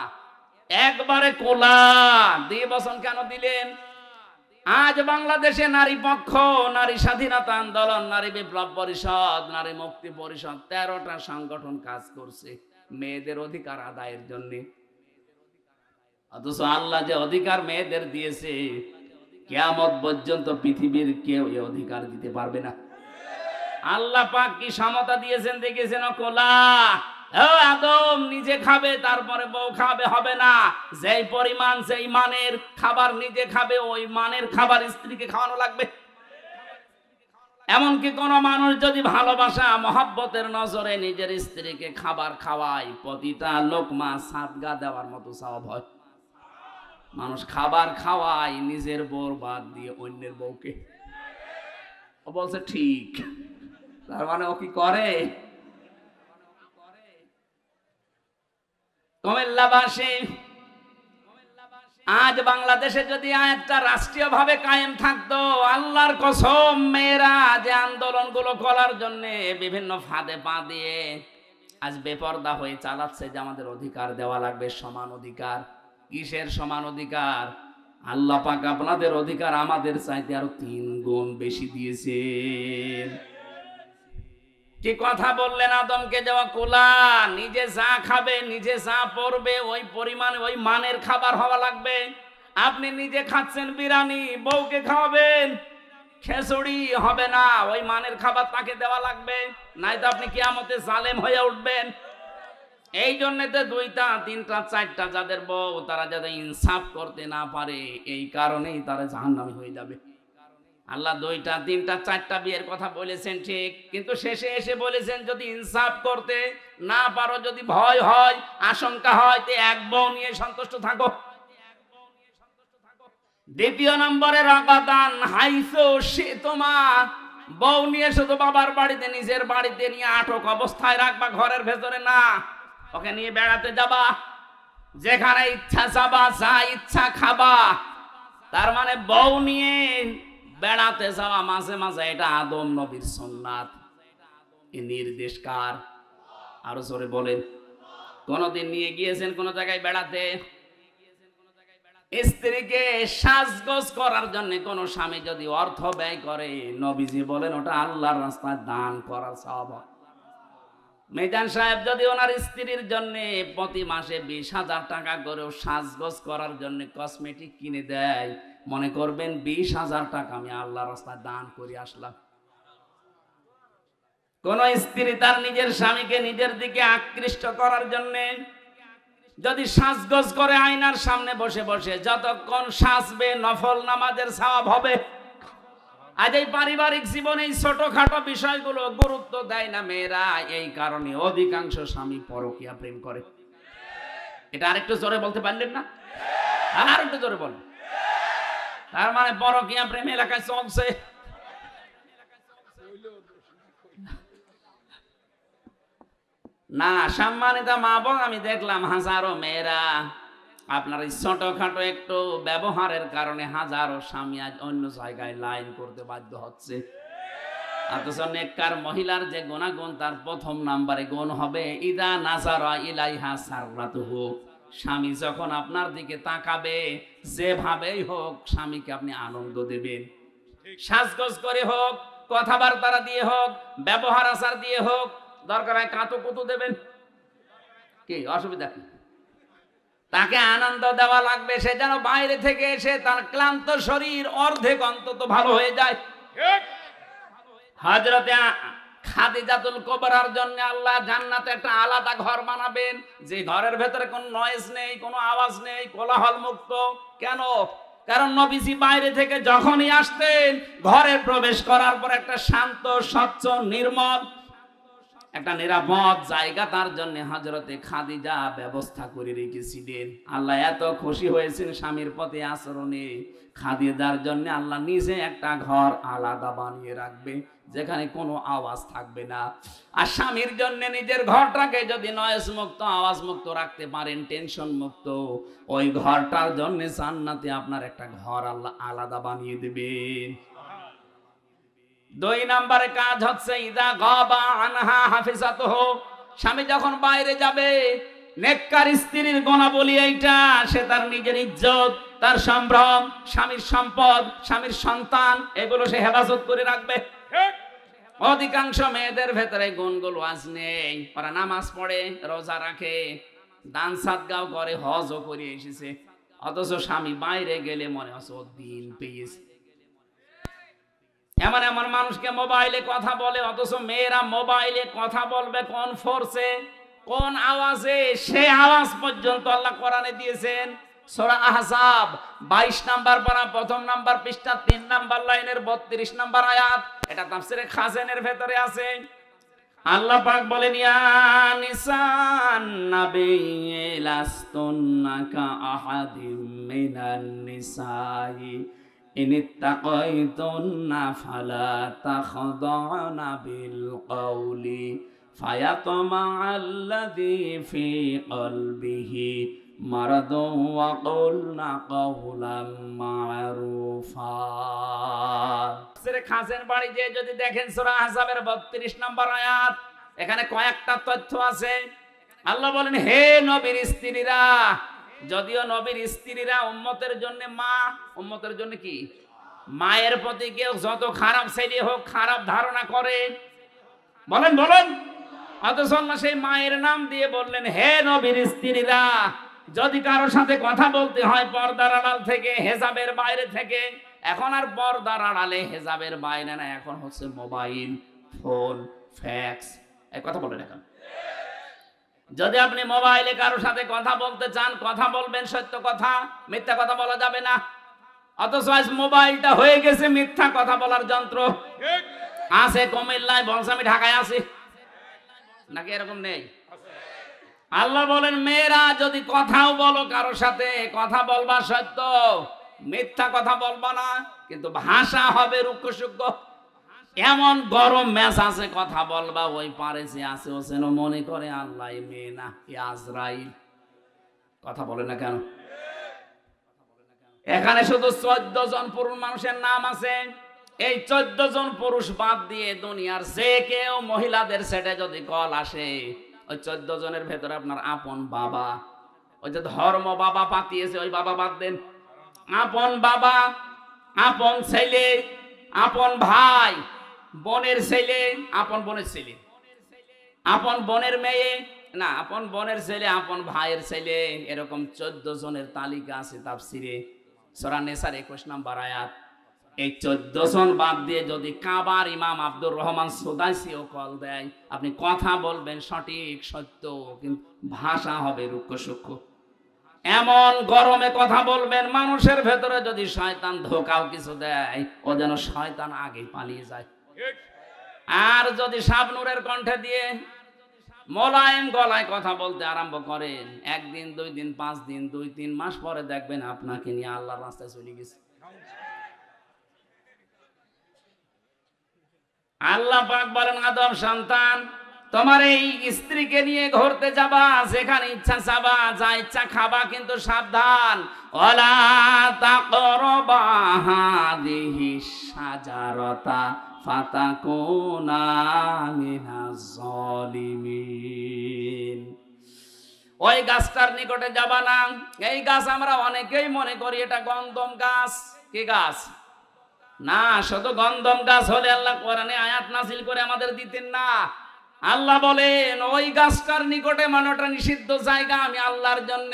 একবারে কোলা দিয়ে বসন কেন দিলেন? আজ বাংলাদেশে নারী পক্ষ, নারী স্বাধীনতা আন্দোলন, নারী বিপ্লব পরিষদ, নারী মুক্তি পরিষদ 13টা সংগঠন কাজ করছে মেয়েদের অধিকার আদায়ের জন্য। অথচ আল্লাহ যে অধিকার মেয়েদের দিয়েছে, কিয়ামত পর্যন্ত পৃথিবীর কেউ এই অধিকার দিতে পারবে না। আল্লাহ পাক কি সমতা দিয়েছেন দেখেছেন? কোলা আদম নিজে খাবে, তারপরে বউ খাবে, হবে না। যেই পরিমাণ সেই মানের খাবার নিজে খাবে, ওই মানের খাবার স্ত্রীকে খাওয়ানো লাগবে। এমনকি কোন মানুষ যদি ভালোবাসা মহব্বতের নজরে নিজের স্ত্রীকে খাবার খাওয়ায়, প্রতিটা লোকমা সাদগা দেওয়ার মতো সওয়াব হয়। মানুষ খাবার খাওয়ায় নিজের বউর বাদ দিয়ে অন্যের বউকে। ও বলছে ঠিক, তার মানে ও কি করে? কুমিল্লাবাসী, আজ বাংলাদেশে যদি আয়াতটা রাষ্ট্রীয়ভাবে কায়েম থাকতো, আল্লাহর কসম মেয়েরা যে আন্দোলনগুলো করার জন্য বিভিন্ন ফাঁদে পা দিয়ে আজ বেপরদা হয়ে চালাচ্ছে যে আমাদের অধিকার দেওয়া লাগবে, সমান অধিকার। কিসের সমান অধিকার? আল্লাহ পাক আপনাদের অধিকার আমাদের চাইতে আরো 3 গুণ বেশি দিয়েছেন। কি কথা বললেন? আদমকে দেওয়া কোলা, নিজে যা খাবে, নিজে যা পরবে, ওই পরিমাণে ওই মানের খাবার হওয়া লাগবে। আপনি নিজে খাচ্ছেন বিরিয়ানি, বউকে খাওয়াবেন খিচুড়ি, হবে না। ওই মানের খাবার তাকে দেওয়া লাগবে, নাই তো আপনি কিয়ামতে জালেম হয়ে উঠবেন। এই জন্যে তো 2টা 3টা 4টা যাদের বউ, তারা যাতে ইনসাফ করতে না পারে, এই কারণেই তারা জাহান্নামী হয়ে যাবে। আল্লাহ 2টা 3টা 4টা বিয়ের কথা বলেছেন ঠিক, কিন্তু শেষে এসে বলেছেন যদি ইনসাফ করতে না পারো, যদি ভয় হয়, আশঙ্কা হয়, তো এক বউ নিয়ে সন্তুষ্ট থাকো। 2 নম্বরে রাগাদান হাইসো সে তোমার বউ নিয়ে শুধু বাবার বাড়িতে, নিজের বাড়িতে নিয়ে আটক অবস্থায় রাখবা, ঘরের ভেতরে না। ওকে নিয়ে বেড়াতে যাবা, যেখানে ইচ্ছা যাবা, যা ইচ্ছা খাবা। তার মানে বউ নিয়ে বেড়াতে যাওয়া মাঝে মাঝে, এটা আদম নবীর সুন্নাত। এই নির্দেশ কার? আরো জোরে বলেন। কোনদিন নিয়ে গিয়েছেন কোন জায়গায় বেড়াতে? স্ত্রীকে সাজগোজ করার জন্য কোন স্বামী যদি অর্থ ব্যয় করে, নবীজি বলেন ওটা আল্লাহর রাস্তায় দান করার সওয়াব। মেজান সাহেব যদি ওনার স্ত্রীর জন্য প্রতি মাসে 20,000 টাকা করেও সাজগোজ করার জন্য কসমেটিক কিনে দেয়, মনে করবেন 20,000 টাকা আমি আল্লাহর রাস্তায় দান করে আসলাম। কোন স্ত্রী তার নিজের স্বামীকে নিজের দিকে আকৃষ্ট করার জন্য যদি সাজগোজ করে আয়নার সামনে বসে বসে যতক্ষণ সাজবে, নফল নামাজের সওয়াব হবে। আজ এই পারিবারিক জীবনে এই ছোটখাটো বিষয়গুলো গুরুত্ব দেয় না মেয়েরা, এই কারণে অধিকাংশ স্বামী পরকীয়া প্রেম করে। এটা আরেকটু জোরে বলতে পারলেন না? আর একটু জোরে বল। তার মানে পরকীয়া প্রেম এলাকায় চলছে। না, সম্মানিত মা বোন, আমি দেখলাম হাজারো মেয়েরা আপনার এই ছোটখাটো একটু ব্যবহারের কারণে হাজারো স্বামী আজ অন্য জায়গায় লাইন করতে বাধ্য হচ্ছে। অথচ নেককার মহিলার যে গুণাগুণ, তার 1ম নাম্বারে গুণ হবে ইদা নাজারা ইলাইহা সাররাতুহু। স্বামী যখন আপনার দিকে তাকাবে, যেভাবেই হোক স্বামীকে আপনি আনন্দ দেবেন। সাজগোজ করে হোক, কথাবার্তা দিয়ে হোক, ব্যবহার আচার দিয়ে হোক, দরকার হয় কাঁতো কুতু দেবেন, কি অসুবিধা কি? তাকে আনন্দ দেওয়া লাগবে, সে যেন বাইরে থেকে এসে তার ক্লান্ত শরীর অর্ধেক অন্তত ভালো হয়ে যায়। হযরতে খাদিজাতুল কুবরার জন্য আল্লাহ জান্নাতে একটা আলাদা ঘর বানাবেন, যে ঘরের ভেতরে কোনো নয়েজ নেই, কোনো আওয়াজ নেই, কোলাহল মুক্ত। কেন? কারণ নবীজি বাইরে থেকে যখনই আসতেন, ঘরে প্রবেশ করার পর একটা শান্ত, স্বচ্ছ, নির্মল, একটা নিরাপদ জায়গা তার জন্য হযরতে খাদিজা ব্যবস্থা করে রেখেছিলেন। আল্লাহ এত খুশি হয়েছেন স্বামীর প্রতি আচরণে, খাদিজার জন্য আল্লাহ নিজে একটা ঘর আলাদা বানিয়ে রাখবে, যেখানে কোনো আওয়াজ থাকবে না। আর স্বামীর জন্য নিজের ঘরটাকে যদি নয়েজ মুক্ত, আওয়াজ মুক্ত রাখতে পারেন, টেনশন মুক্ত, ওই ঘরটার জন্য জান্নাতে আপনার একটা ঘর আল্লাহ আলাদা বানিয়ে দেবেন। 2 নম্বরে কাজ হচ্ছে ইদা গাবা আনহা হাফিজাতুহু, স্বামী যখন বাইরে যাবে, নেককার স্ত্রীর গুণাবলী এইটা, সে তার নিজের ইজ্জত, তার সম্ভ্রম, স্বামীর সম্পদ, স্বামীর সন্তান, এগুলো সে হেফাজত করে রাখবে। অধিকাংশ মেয়েদের ভেতরে গুণগুলো আজ নেই। ওরা নামাজ পড়ে, রোজা রাখে, দান সাদগাও করে, হজও করে এসেছে, অথচ স্বামী বাইরে গেলে মনে হচ্ছে ও দিন পেয়েছে। এমন এমন মানুষকে মোবাইলে কথা বলে, অথচ মেয়েরা মোবাইলে কথা বলবে কোন ফোর্সে, কোন আওয়াজে, সে আওয়াজ পর্যন্ত আল্লাহ কোরআনে দিয়েছেন। সূরা আহজাব 22 নাম্বার পারা 1ম নাম্বার পৃষ্ঠা 3 নাম্বার লাইনের 32 নাম্বার আয়াত। এটা তাফসীরে খাজানের ভেতরে আছে। আল্লাহ পাক বলেন, ইয়া নিসান নাবিয়্যি লাস্তুন্না কা আহাদিম মিনান নিসাই ইনিত্তাকাইতুন্না ফালা তাখদা'না বিল কওলি ফায়াতমা'আল্লাযী ফী কলবিহি মারাদুন ওয়া কুলনা কাওলাম মা'রুফা। তাফসীরে খাজান বাড়ি যে যদি দেখেন সূরা আহজাবের 32 নম্বর আয়াত, এখানে কয়েকটা তথ্য আছে। আল্লাহ বলেন, হে নবীর স্ত্রীরা, যদিও নবীর স্ত্রীরা উম্মতের জন্য মা, উম্মতের জন্য কি, মায়ের প্রতি কেউ যত খারাপ ছেলে হোক খারাপ ধারণা করে, বলেন বলেন, অথচ আল্লাহ সেই মায়ের নাম দিয়ে বললেন, হে নবীর স্ত্রীরা, যদি কারোর সাথে কথা বলতে হয় পর্দার আড়াল থেকে, হেজাবের বাইরে থেকে, এখন আর পর্দার আড়ালে হেজাবের বাইরে না, এখন হচ্ছে মোবাইল ফোন, ফ্যাক্স, এই কথা বলেন। এখন যদি আপনি মোবাইলে কারোর সাথে কথা বলতে চান, কথা বলবেন সত্য কথা, মিথ্যা কথা বলা যাবে না। অথচ আজ মোবাইলটা হয়ে গেছে মিথ্যা কথা বলার যন্ত্র। আছে কুমিল্লায়, বলছে আমি ঢাকায় আছি, নাকি এরকম নেই? আল্লাহ বলেন, মেয়েরা যদি কথাও বলো কারোর সাথে, কথা বলবা সত্য, মিথ্যা কথা বলবা না, কিন্তু ভাষা হবে রুক্ষ সূক্ষ্ম। এমন গরম মেজাজে কথা বলবা, ওই পারে যে আছে ও যেন মনে করে আল্লাহ মেয়ে না, আজরাইল। কথা বলে না কেন? এখানে শুধু 14 জন পুরুষ মানুষের নাম আছে। এই 14 জন পুরুষ বাদ দিয়ে দুনিয়ার যে কেউ মহিলাদের সেটে যদি কল আসে, ওই 14 জনের ভেতরে আপনার আপন বাবা, ওই যে ধর্ম বাবা পাতিয়েছে, ওই বাবা বাদ দেন। আপন বাবা, আপন ছেলে, আপন ভাই, বোনের ছেলে, আপন বোনের ছেলে, আপন বোনের মেয়ে, না আপন বোনের ছেলে, আপন ভাইয়ের ছেলে, এরকম 14 জনের তালিকা আছে তাফসিরে সূরা নিসার 21 নম্বর আয়াত। এই 14 জন বাদ দিয়ে যদি কাবার ইমাম আব্দুর রহমান সুদাইসিও কল দেয়, আপনি কথা বলবেন সঠিক সত্য, কিন্তু ভাষা হবে রুক্ষ সূক্ষ্ম। এমন গরমে কথা বলবেন, মানুষের ভেতরে যদি শয়তান ধোকাও কিছু দেয়, ও যেন শয়তান আগে পালিয়ে যায়। আর যদি শাবনূরের কণ্ঠে দিয়ে মোলায়েম গলায় কথা বলতে আরম্ভ করেন, 1 দিন 2 দিন 5 দিন 2-3 মাস পরে দেখবেন আপনাকে নিয়ে আল্লাহর রাস্তায় চলে গেছে। আল্লাহ পাক বলেন, আদম সন্তান, তোমার এই স্ত্রীকে নিয়ে ঘুরতে যাবা, যেখানে ইচ্ছা যাবা, যা ইচ্ছা খাবা, কিন্তু সাবধান, ওয়ালা তাকরাবা হাদিহিশ শাজারাতা ফাতাকুনা মিনাজ জালিমিন। ওই গাছটার নিকটে যাবা না। এই গাছ আমরা অনেকেই মনে করি এটা গন্ধম গাছ। কি গাছ? না, শুধু গন্ধম গাছ হলে আল্লাহ কোরআনে আয়াত নাযিল করে আমাদের দিতেন না। আল্লাহ বলেন, ওই গাছটার নিকটে, মানে ওটা নিষিদ্ধ জায়গা আমি আল্লাহর জন্য।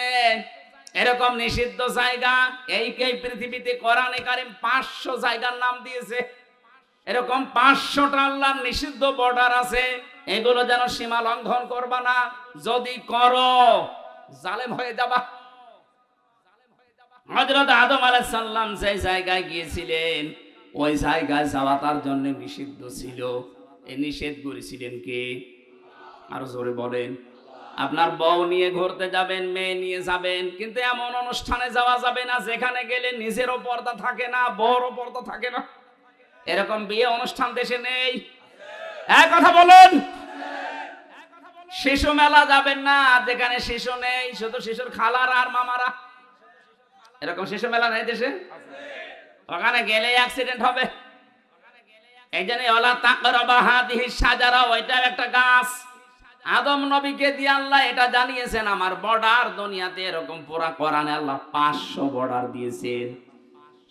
এরকম নিষিদ্ধ জায়গা এই পৃথিবীতে কোরআনে কারীম 500 জায়গার নাম দিয়েছে। এরকম 500টা আল্লাহর নিষিদ্ধ বর্ডার আছে, এগুলো যেন সীমা লঙ্ঘন করবা না। যদি করো জালেম হয়ে যাবা। হযরত আদম আলাইহিস সালাম যে জায়গায় গিয়েছিলেন, ওই জায়গায় যাওয়া তার জন্য নিষিদ্ধ ছিল। এই নিষেধ করেছিলেন কে? আরো জোরে বলেন। আপনার বউ নিয়ে ঘুরতে যাবেন, মেয়ে নিয়ে যাবেন, কিন্তু এমন অনুষ্ঠানে যাওয়া যাবে না যেখানে গেলে নিজেরও পর্দা থাকে না, বউরও পর্দা থাকে না। এরকম বিয়ে অনুষ্ঠান দেশে নেই? এক কথা বলুন। শিশু মেলা যাবেন না যেখানে শিশু নেই, শুধু শিশুর খালারা আর মামারা। এরকম শিশু মেলা নেই দেশে? ওখানে গেলে অ্যাক্সিডেন্ট হবে। এই জন্য ওয়ালা তাকরাবা হাদিহি শাজারা, ওইটাও একটা গাছ। আদম নবীকে দিয়ে আল্লাহ এটা জানিয়েছেন, আমার বর্ডার দুনিয়াতে এরকম পুরা কোরআনে আল্লাহ 500 বর্ডার দিয়েছেন।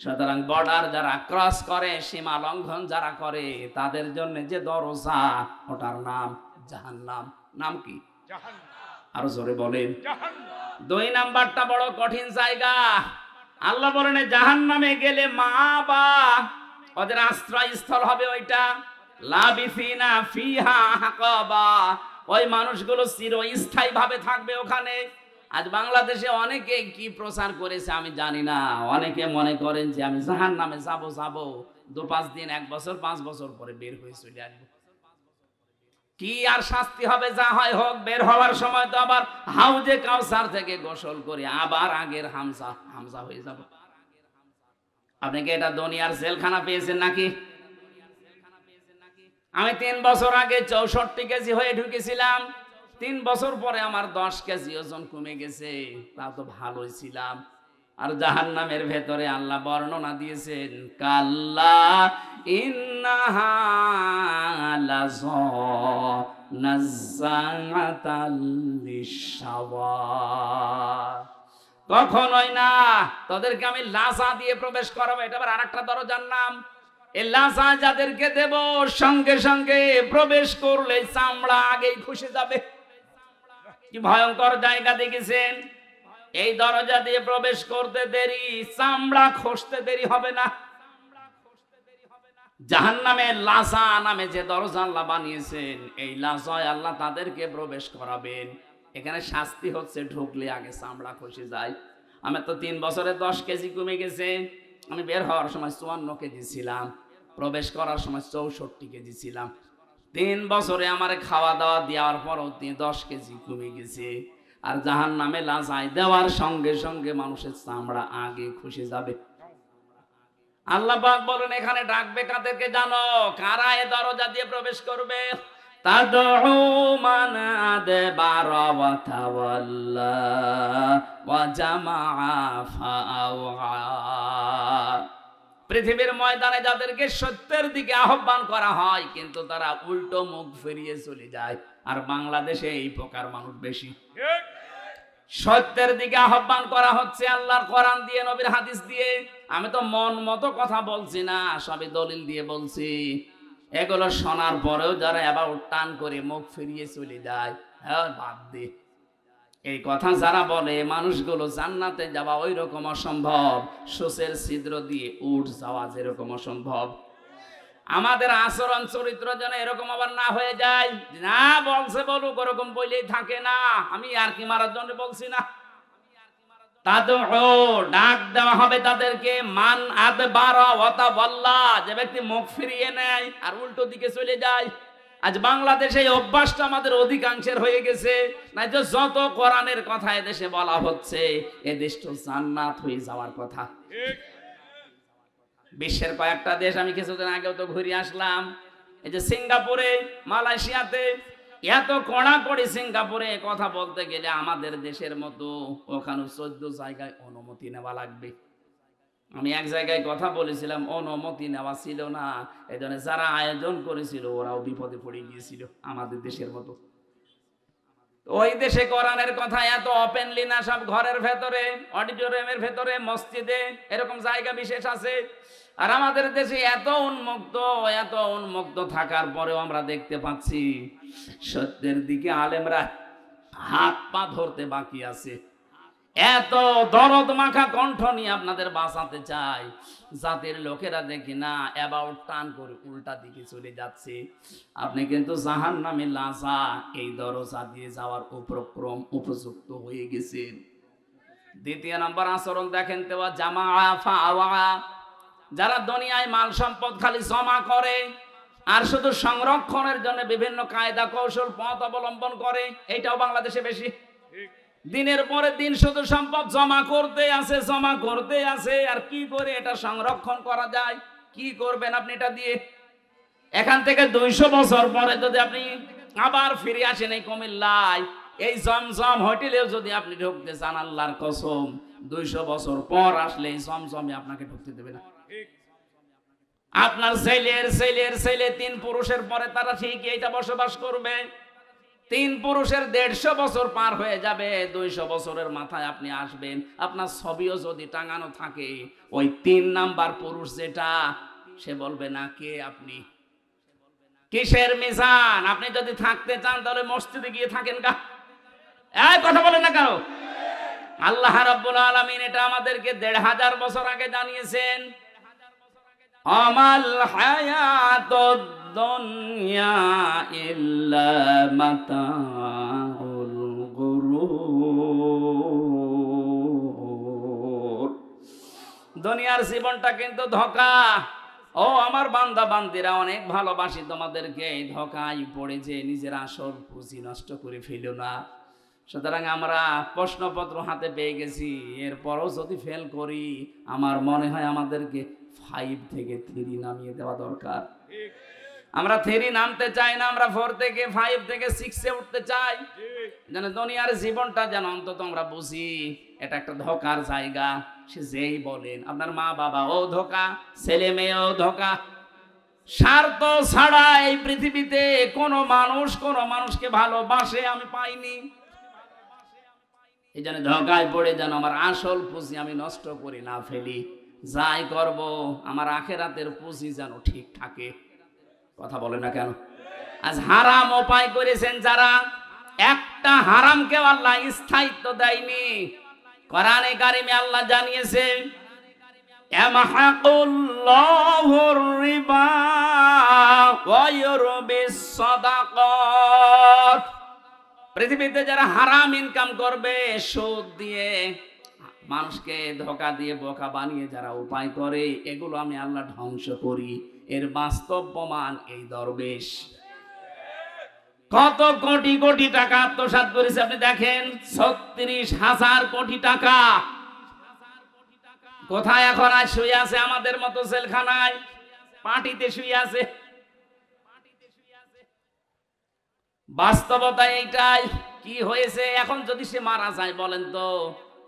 সুতরাং বর্ডার যারা ক্রস করে, সীমা লঙ্ঘন যারা করে, তাদের জন্য যে দরজা, ওটার নাম জাহান্নাম। নাম কি? আরো জোরে বলেন। 2 নাম্বারটা বড় কঠিন জায়গা। আল্লাহ বলেন জাহান্নামে গেলে মা বা ওদের আশ্রয়স্থল হবে ওইটা, লাবিসিনা ফিহা হাকাবা, ওই মানুষগুলো চিরস্থায়ী ভাবে থাকবে ওখানে। আজ বাংলাদেশে অনেকে কি প্রচার করেছে আমি জানি না, অনেকে মনে করেন যে আমি জাহান্নামে যাবো 2-5 দিন, 1 বছর 5 বছর পরে বের হয়ে চলে আসবো। কি আর শাস্তি হবে, যা হয় হোক। বের হওয়ার সময় তো আবার হাউজে কাউসার থেকে গোসল করে আবার আগের হামজা হয়ে যাব। আপনি কি এটা দুনিয়ার জেলখানা পেয়েছেন নাকি? আমি 3 বছর আগে 64 কেজি হয়ে ঢুকেছিলাম। 3 বছর পরে আমার 10 কেজি ওজন কমে গেছে। তা তো ভালোই ছিলাম। আর জাহান্নামের ভেতরে আল্লাহ বর্ণনা দিয়েছেন, কাল্লা ইন্নাহা লাযা নাযাআতাল লিশাওয়া। কখনোই না, তাদেরকে আমি লাজা দিয়ে প্রবেশ করাবো। এটা আবার আরেকটা দরজার নাম। এই লাজা যাদেরকে দেব, সঙ্গে সঙ্গে প্রবেশ করলে চামড়া আগেই খসে যাবে। কি ভয়ঙ্কর জায়গা দেখেছেন? এই দরজা দিয়ে প্রবেশ করতে দেরি, চামড়া খসতে দেরি হবে না। জাহান্নামে লাজা নামে যে দরজা আল্লাহ বানিয়েছেন, এই লাজায় আল্লাহ তাদেরকে প্রবেশ করাবেন। এখানে শাস্তি হচ্ছে ঢুকলে আগে চামড়া খসে যায়। আমি তো 3 বছরে 10 কেজি কমে গেছে। আমি বের হওয়ার সময় 54 কেজি ছিলাম, প্রবেশ করার সময় 64 কেজি ছিলাম। 3 বছরে আমার খাওয়া দাওয়া দেওয়ার পরও 10 কেজি কমে গেছে। আর জাহান্নামে লাজায় দেওয়ার সঙ্গে সঙ্গে মানুষের চামড়া আগে খসে যাবে। আল্লাহ পাক বলেন এখানে ডাকবে কাদেরকে জানো? কারা এ দরজা দিয়ে প্রবেশ করবে? তাদউ মান আদবারা ওয়া তাওয়াল্লা ওয়া জামাআ ফাআওয়া। পৃথিবীর ময়দানে যাদেরকে সত্যের দিকে আহ্বান করা হয়, কিন্তু তারা উল্টো মুখ ফিরিয়ে চলে যায়। আর বাংলাদেশে এই প্রকার মানুষ বেশি। সত্যের দিকে আহ্বান করা হচ্ছে আল্লাহর কোরআন দিয়ে, নবীর হাদিস দিয়ে। আমি তো মন মতো কথা বলছি না, সবই দলিল দিয়ে বলছি। এগুলো শোনার পরেও যারা এবার টান করে মুখ ফিরিয়ে চলে যায়, হ্যাঁ বাদ দে। এই কথা যারা বলে মানুষগুলো জান্নাতে যাওয়া ওই রকম অসম্ভব, সূচের ছিদ্র দিয়ে উঠ যাওয়া যেরকম অসম্ভব। আমাদের আচরণ চরিত্র যেন এরকম আবার না হয়ে যায়। না বলছে বলুক, ওরকম বইলেই থাকে না। আমি আর কি মারার জন্য বলছি না। তাদের ডাক দেওয়া হবে তাদেরকে, মান আদবারা ওয়া তাওয়াল্লা, যে ব্যক্তি মুখ ফিরিয়ে নেয় আর উল্টো দিকে চলে যায়। আজ বাংলাদেশে এই অভ্যাসটা আমাদের অধিকাংশের হয়ে গেছে। না যে যত কোরআনের কথা এদেশে বলা হচ্ছে, এদেশ তো জান্নাত হয়ে যাওয়ার কথা। বিশ্বের কয়েকটা দেশ আমি কিছুদিন আগেও তো ঘুরে আসলাম। এই যে সিঙ্গাপুরে, মালয়েশিয়াতে এত কড়াকড়ি। সিঙ্গাপুরে কথা বলতে গেলে আমাদের দেশের মতো ওখানে 14 জায়গায় অনুমতি নেওয়া লাগবে। আমি এক জায়গায় কথা বলেছিলাম, অনুমতি নেওয়া ছিল না। এই জন্য যারা আয়োজন করেছিল ওরাও বিপদে পড়ে গিয়েছিল, আমাদের দেশের মতো। ওই দেশে কোরআনের কথা এত ওপেনলি না, সব ঘরের ভেতরে, অডিটোরিয়ামের ভেতরে, মসজিদে, এরকম জায়গা বিশেষ আছে। আর আমাদের দেশে এত উন্মুক্ত থাকার পরেও আমরা দেখতে পাচ্ছি সত্যের দিকে আলেমরা হাত পা ধরতে বাকি আছে। এত দরদ মাখা কণ্ঠ নিয়ে আপনাদের বাঁচাতে চাই, জাতির লোকেরা দেখি না অ্যাবাউট টান করে উল্টা দিকে চলে যাচ্ছে। আপনি কিন্তু জাহান্নামে লাজা, এই দরজা দিয়ে যাওয়ার উপযুক্ত হয়ে গেছেন। 2 নম্বর আচরণ দেখেন তো, জামাআ ফাআওয়া। যারা দুনিয়ায় মাল সম্পদ খালি জমা করে আর শুধু সংরক্ষণের জন্য বিভিন্ন কায়দা কৌশল পথ অবলম্বন করে, এইটাও বাংলাদেশে বেশি। দিনের পরে দিন শুধু সম্পদ জমা করতে আছে। আর কি করে এটা সংরক্ষণ করা যায়, কি করবেন আপনি এটা দিয়ে? এখান থেকে 200 বছর পরে যদি আপনি আবার ফিরে আসেন এই কুমিল্লায়, এই জমজম হোটেলেও যদি আপনি ঢুকতে চান, আল্লাহর কসম 200 বছর পর আসলে এই জমজমে আপনাকে ঢুকতে দেবে না। আপনার ছেলের ছেলের ছেলে 3 পুরুষের পরে তারা ঠিকই এটা বসবাস করবে। 3 পুরুষের 150 বছর পার হয়ে যাবে, 200 বছরের মাথায় আপনি আসবেন। আপনার ছবিও যদি টাঙানো থাকে, ওই 3 নাম্বার পুরুষ যেটা, সে বলবে না কে আপনি, কিসের মিজান? আপনি যদি থাকতে চান তাহলে মসজিদে গিয়ে থাকেন গা। এই কথা বলেন না কেন? আল্লাহ রাব্বুল আলামিন এটা আমাদেরকে 1500 বছর আগে জানিয়েছেন। আমাল হায়াতুদ দুনিয়া ইল্লা মাতাউল গুরুর। দুনিয়ার জীবনটা কিন্তু ধোঁকা। ও আমার বান্দা বান্দিরা, অনেক ভালোবাসি তোমাদেরকে, এই ধোঁকায় পড়েছে নিজের আসল পুঁজি নষ্ট করে ফেলো না। সুতরাং আমরা প্রশ্নপত্র হাতে পেয়ে গেছি, এরপরও যদি ফেল করি, আমার মনে হয় আমাদেরকে 5 থেকে 3 নামিয়ে দেওয়া দরকার। আমরা 3 নামতে চাই না, আমরা 4 থেকে 5 থেকে 6-এ উঠতে চাই। যেন দুনিয়ার জীবনটা যেন অন্তত আমরা বুঝি এটা একটা ধোঁকার জায়গা। সে যেই বলেন, আপনার মা বাবা ও ধোঁকা, ছেলে মেয়েও ধোঁকা। স্বার্থ ছাড়া এই পৃথিবীতে কোনো মানুষ কোনো মানুষকে ভালোবাসে আমি পাইনি। এই জন্য ধোঁকায় পড়ে যেন আমার আসল পুঁজি আমি নষ্ট করে না ফেলি। যাই করব আমার আখেরাতের পুঁজি যেন ঠিক থাকে। কথা বলে না কেন? আজ হারাম উপায় করেছেন যারা, একটা হারামকেও আল্লাহ স্থায়িত্ব দেয়নি। কোরআনে কারিমে আল্লাহ জানিয়েছেন, ইয়ামহাকুল্লাহুর রিবা ওয়া ইউরবিস সাদাকাত। পৃথিবীতে যারা হারাম ইনকাম করবে, সুদ দিয়ে, মানুষকে ধোঁকা দিয়ে বোকা বানিয়ে যারা উপায় করে, এগুলো আমি আল্লাহ ধ্বংস করি। এর বাস্তব প্রমাণ এই দরবেশ কত কোটি কোটি টাকা আত্মসাৎ করেছে আপনি দেখেন। 36,000 কোটি টাকা কোথায় এখন আজ শুয়ে আছে? আমাদের মতো জেলখানায় পাটিতে শুয়ে আছে। বাস্তবতা এইটাই। কি হয়েছে এখন? যদি সে মারা যায়, বলেন তো,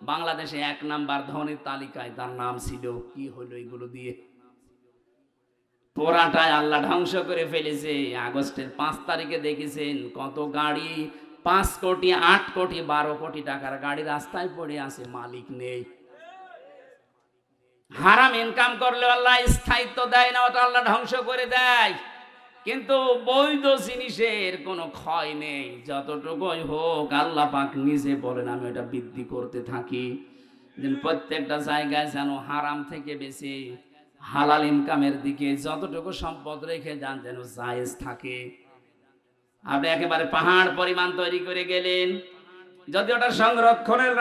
বাংলাদেশে 1 নাম্বার ধনীর তালিকায় তার নাম ছিল, কি হলো এগুলো দিয়ে? পোড়াটাই আল্লাহ ধ্বংস করে ফেলেছে। আগস্টের 5 তারিখে দেখেছেন কত গাড়ি, 5 কোটি 8 কোটি 12 কোটি টাকার গাড়ি রাস্তায় পড়ে আছে, মালিক নেই। হারাম ইনকাম করলে আল্লাহ স্থায়িত্ব দেয় না, ওটা আল্লাহ ধ্বংস করে দেয়। কিন্তু বৈধ জিনিসের কোনো ক্ষয় নেই, যতটুকুই হোক আল্লাহ পাক নিজে বলেন আমি এটা বৃদ্ধি করতে থাকি। প্রত্যেকটা জায়গায় যেন হারাম থেকে বেশি হালাল ইনকামের দিকে যতটুকু সম্পদ রেখে যান যেন জায়েজ থাকে। আপনি একেবারে পাহাড় পরিমাণ তৈরি করে গেলেন, যদি ওটা সংরক্ষণের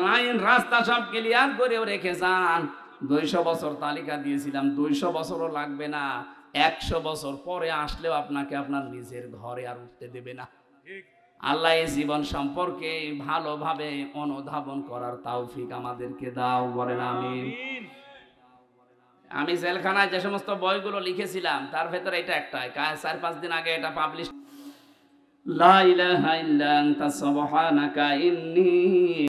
লাইন রাস্তা সব ক্লিয়ার করেও রেখে যান, 200 বছর তালিকা দিয়েছিলাম, 200 বছরও লাগবে না, 100 বছর পরে আসলেও আপনাকে আপনার নিজের ঘরে আর উঠতে দেবে না। আল্লাহ এই জীবন সম্পর্কে ভালোভাবে অনুধাবন করার তৌফিক আমাদেরকে দাও, বলেন আমিন। আমি জেলখানায় যে সমস্ত বইগুলো লিখেছিলাম তার ভেতরে এটা একটাই, 4-5 দিন আগে এটা পাবলিশ। লা ইলাহা ইল্লা আনতা সুবহানাকা ইন্নী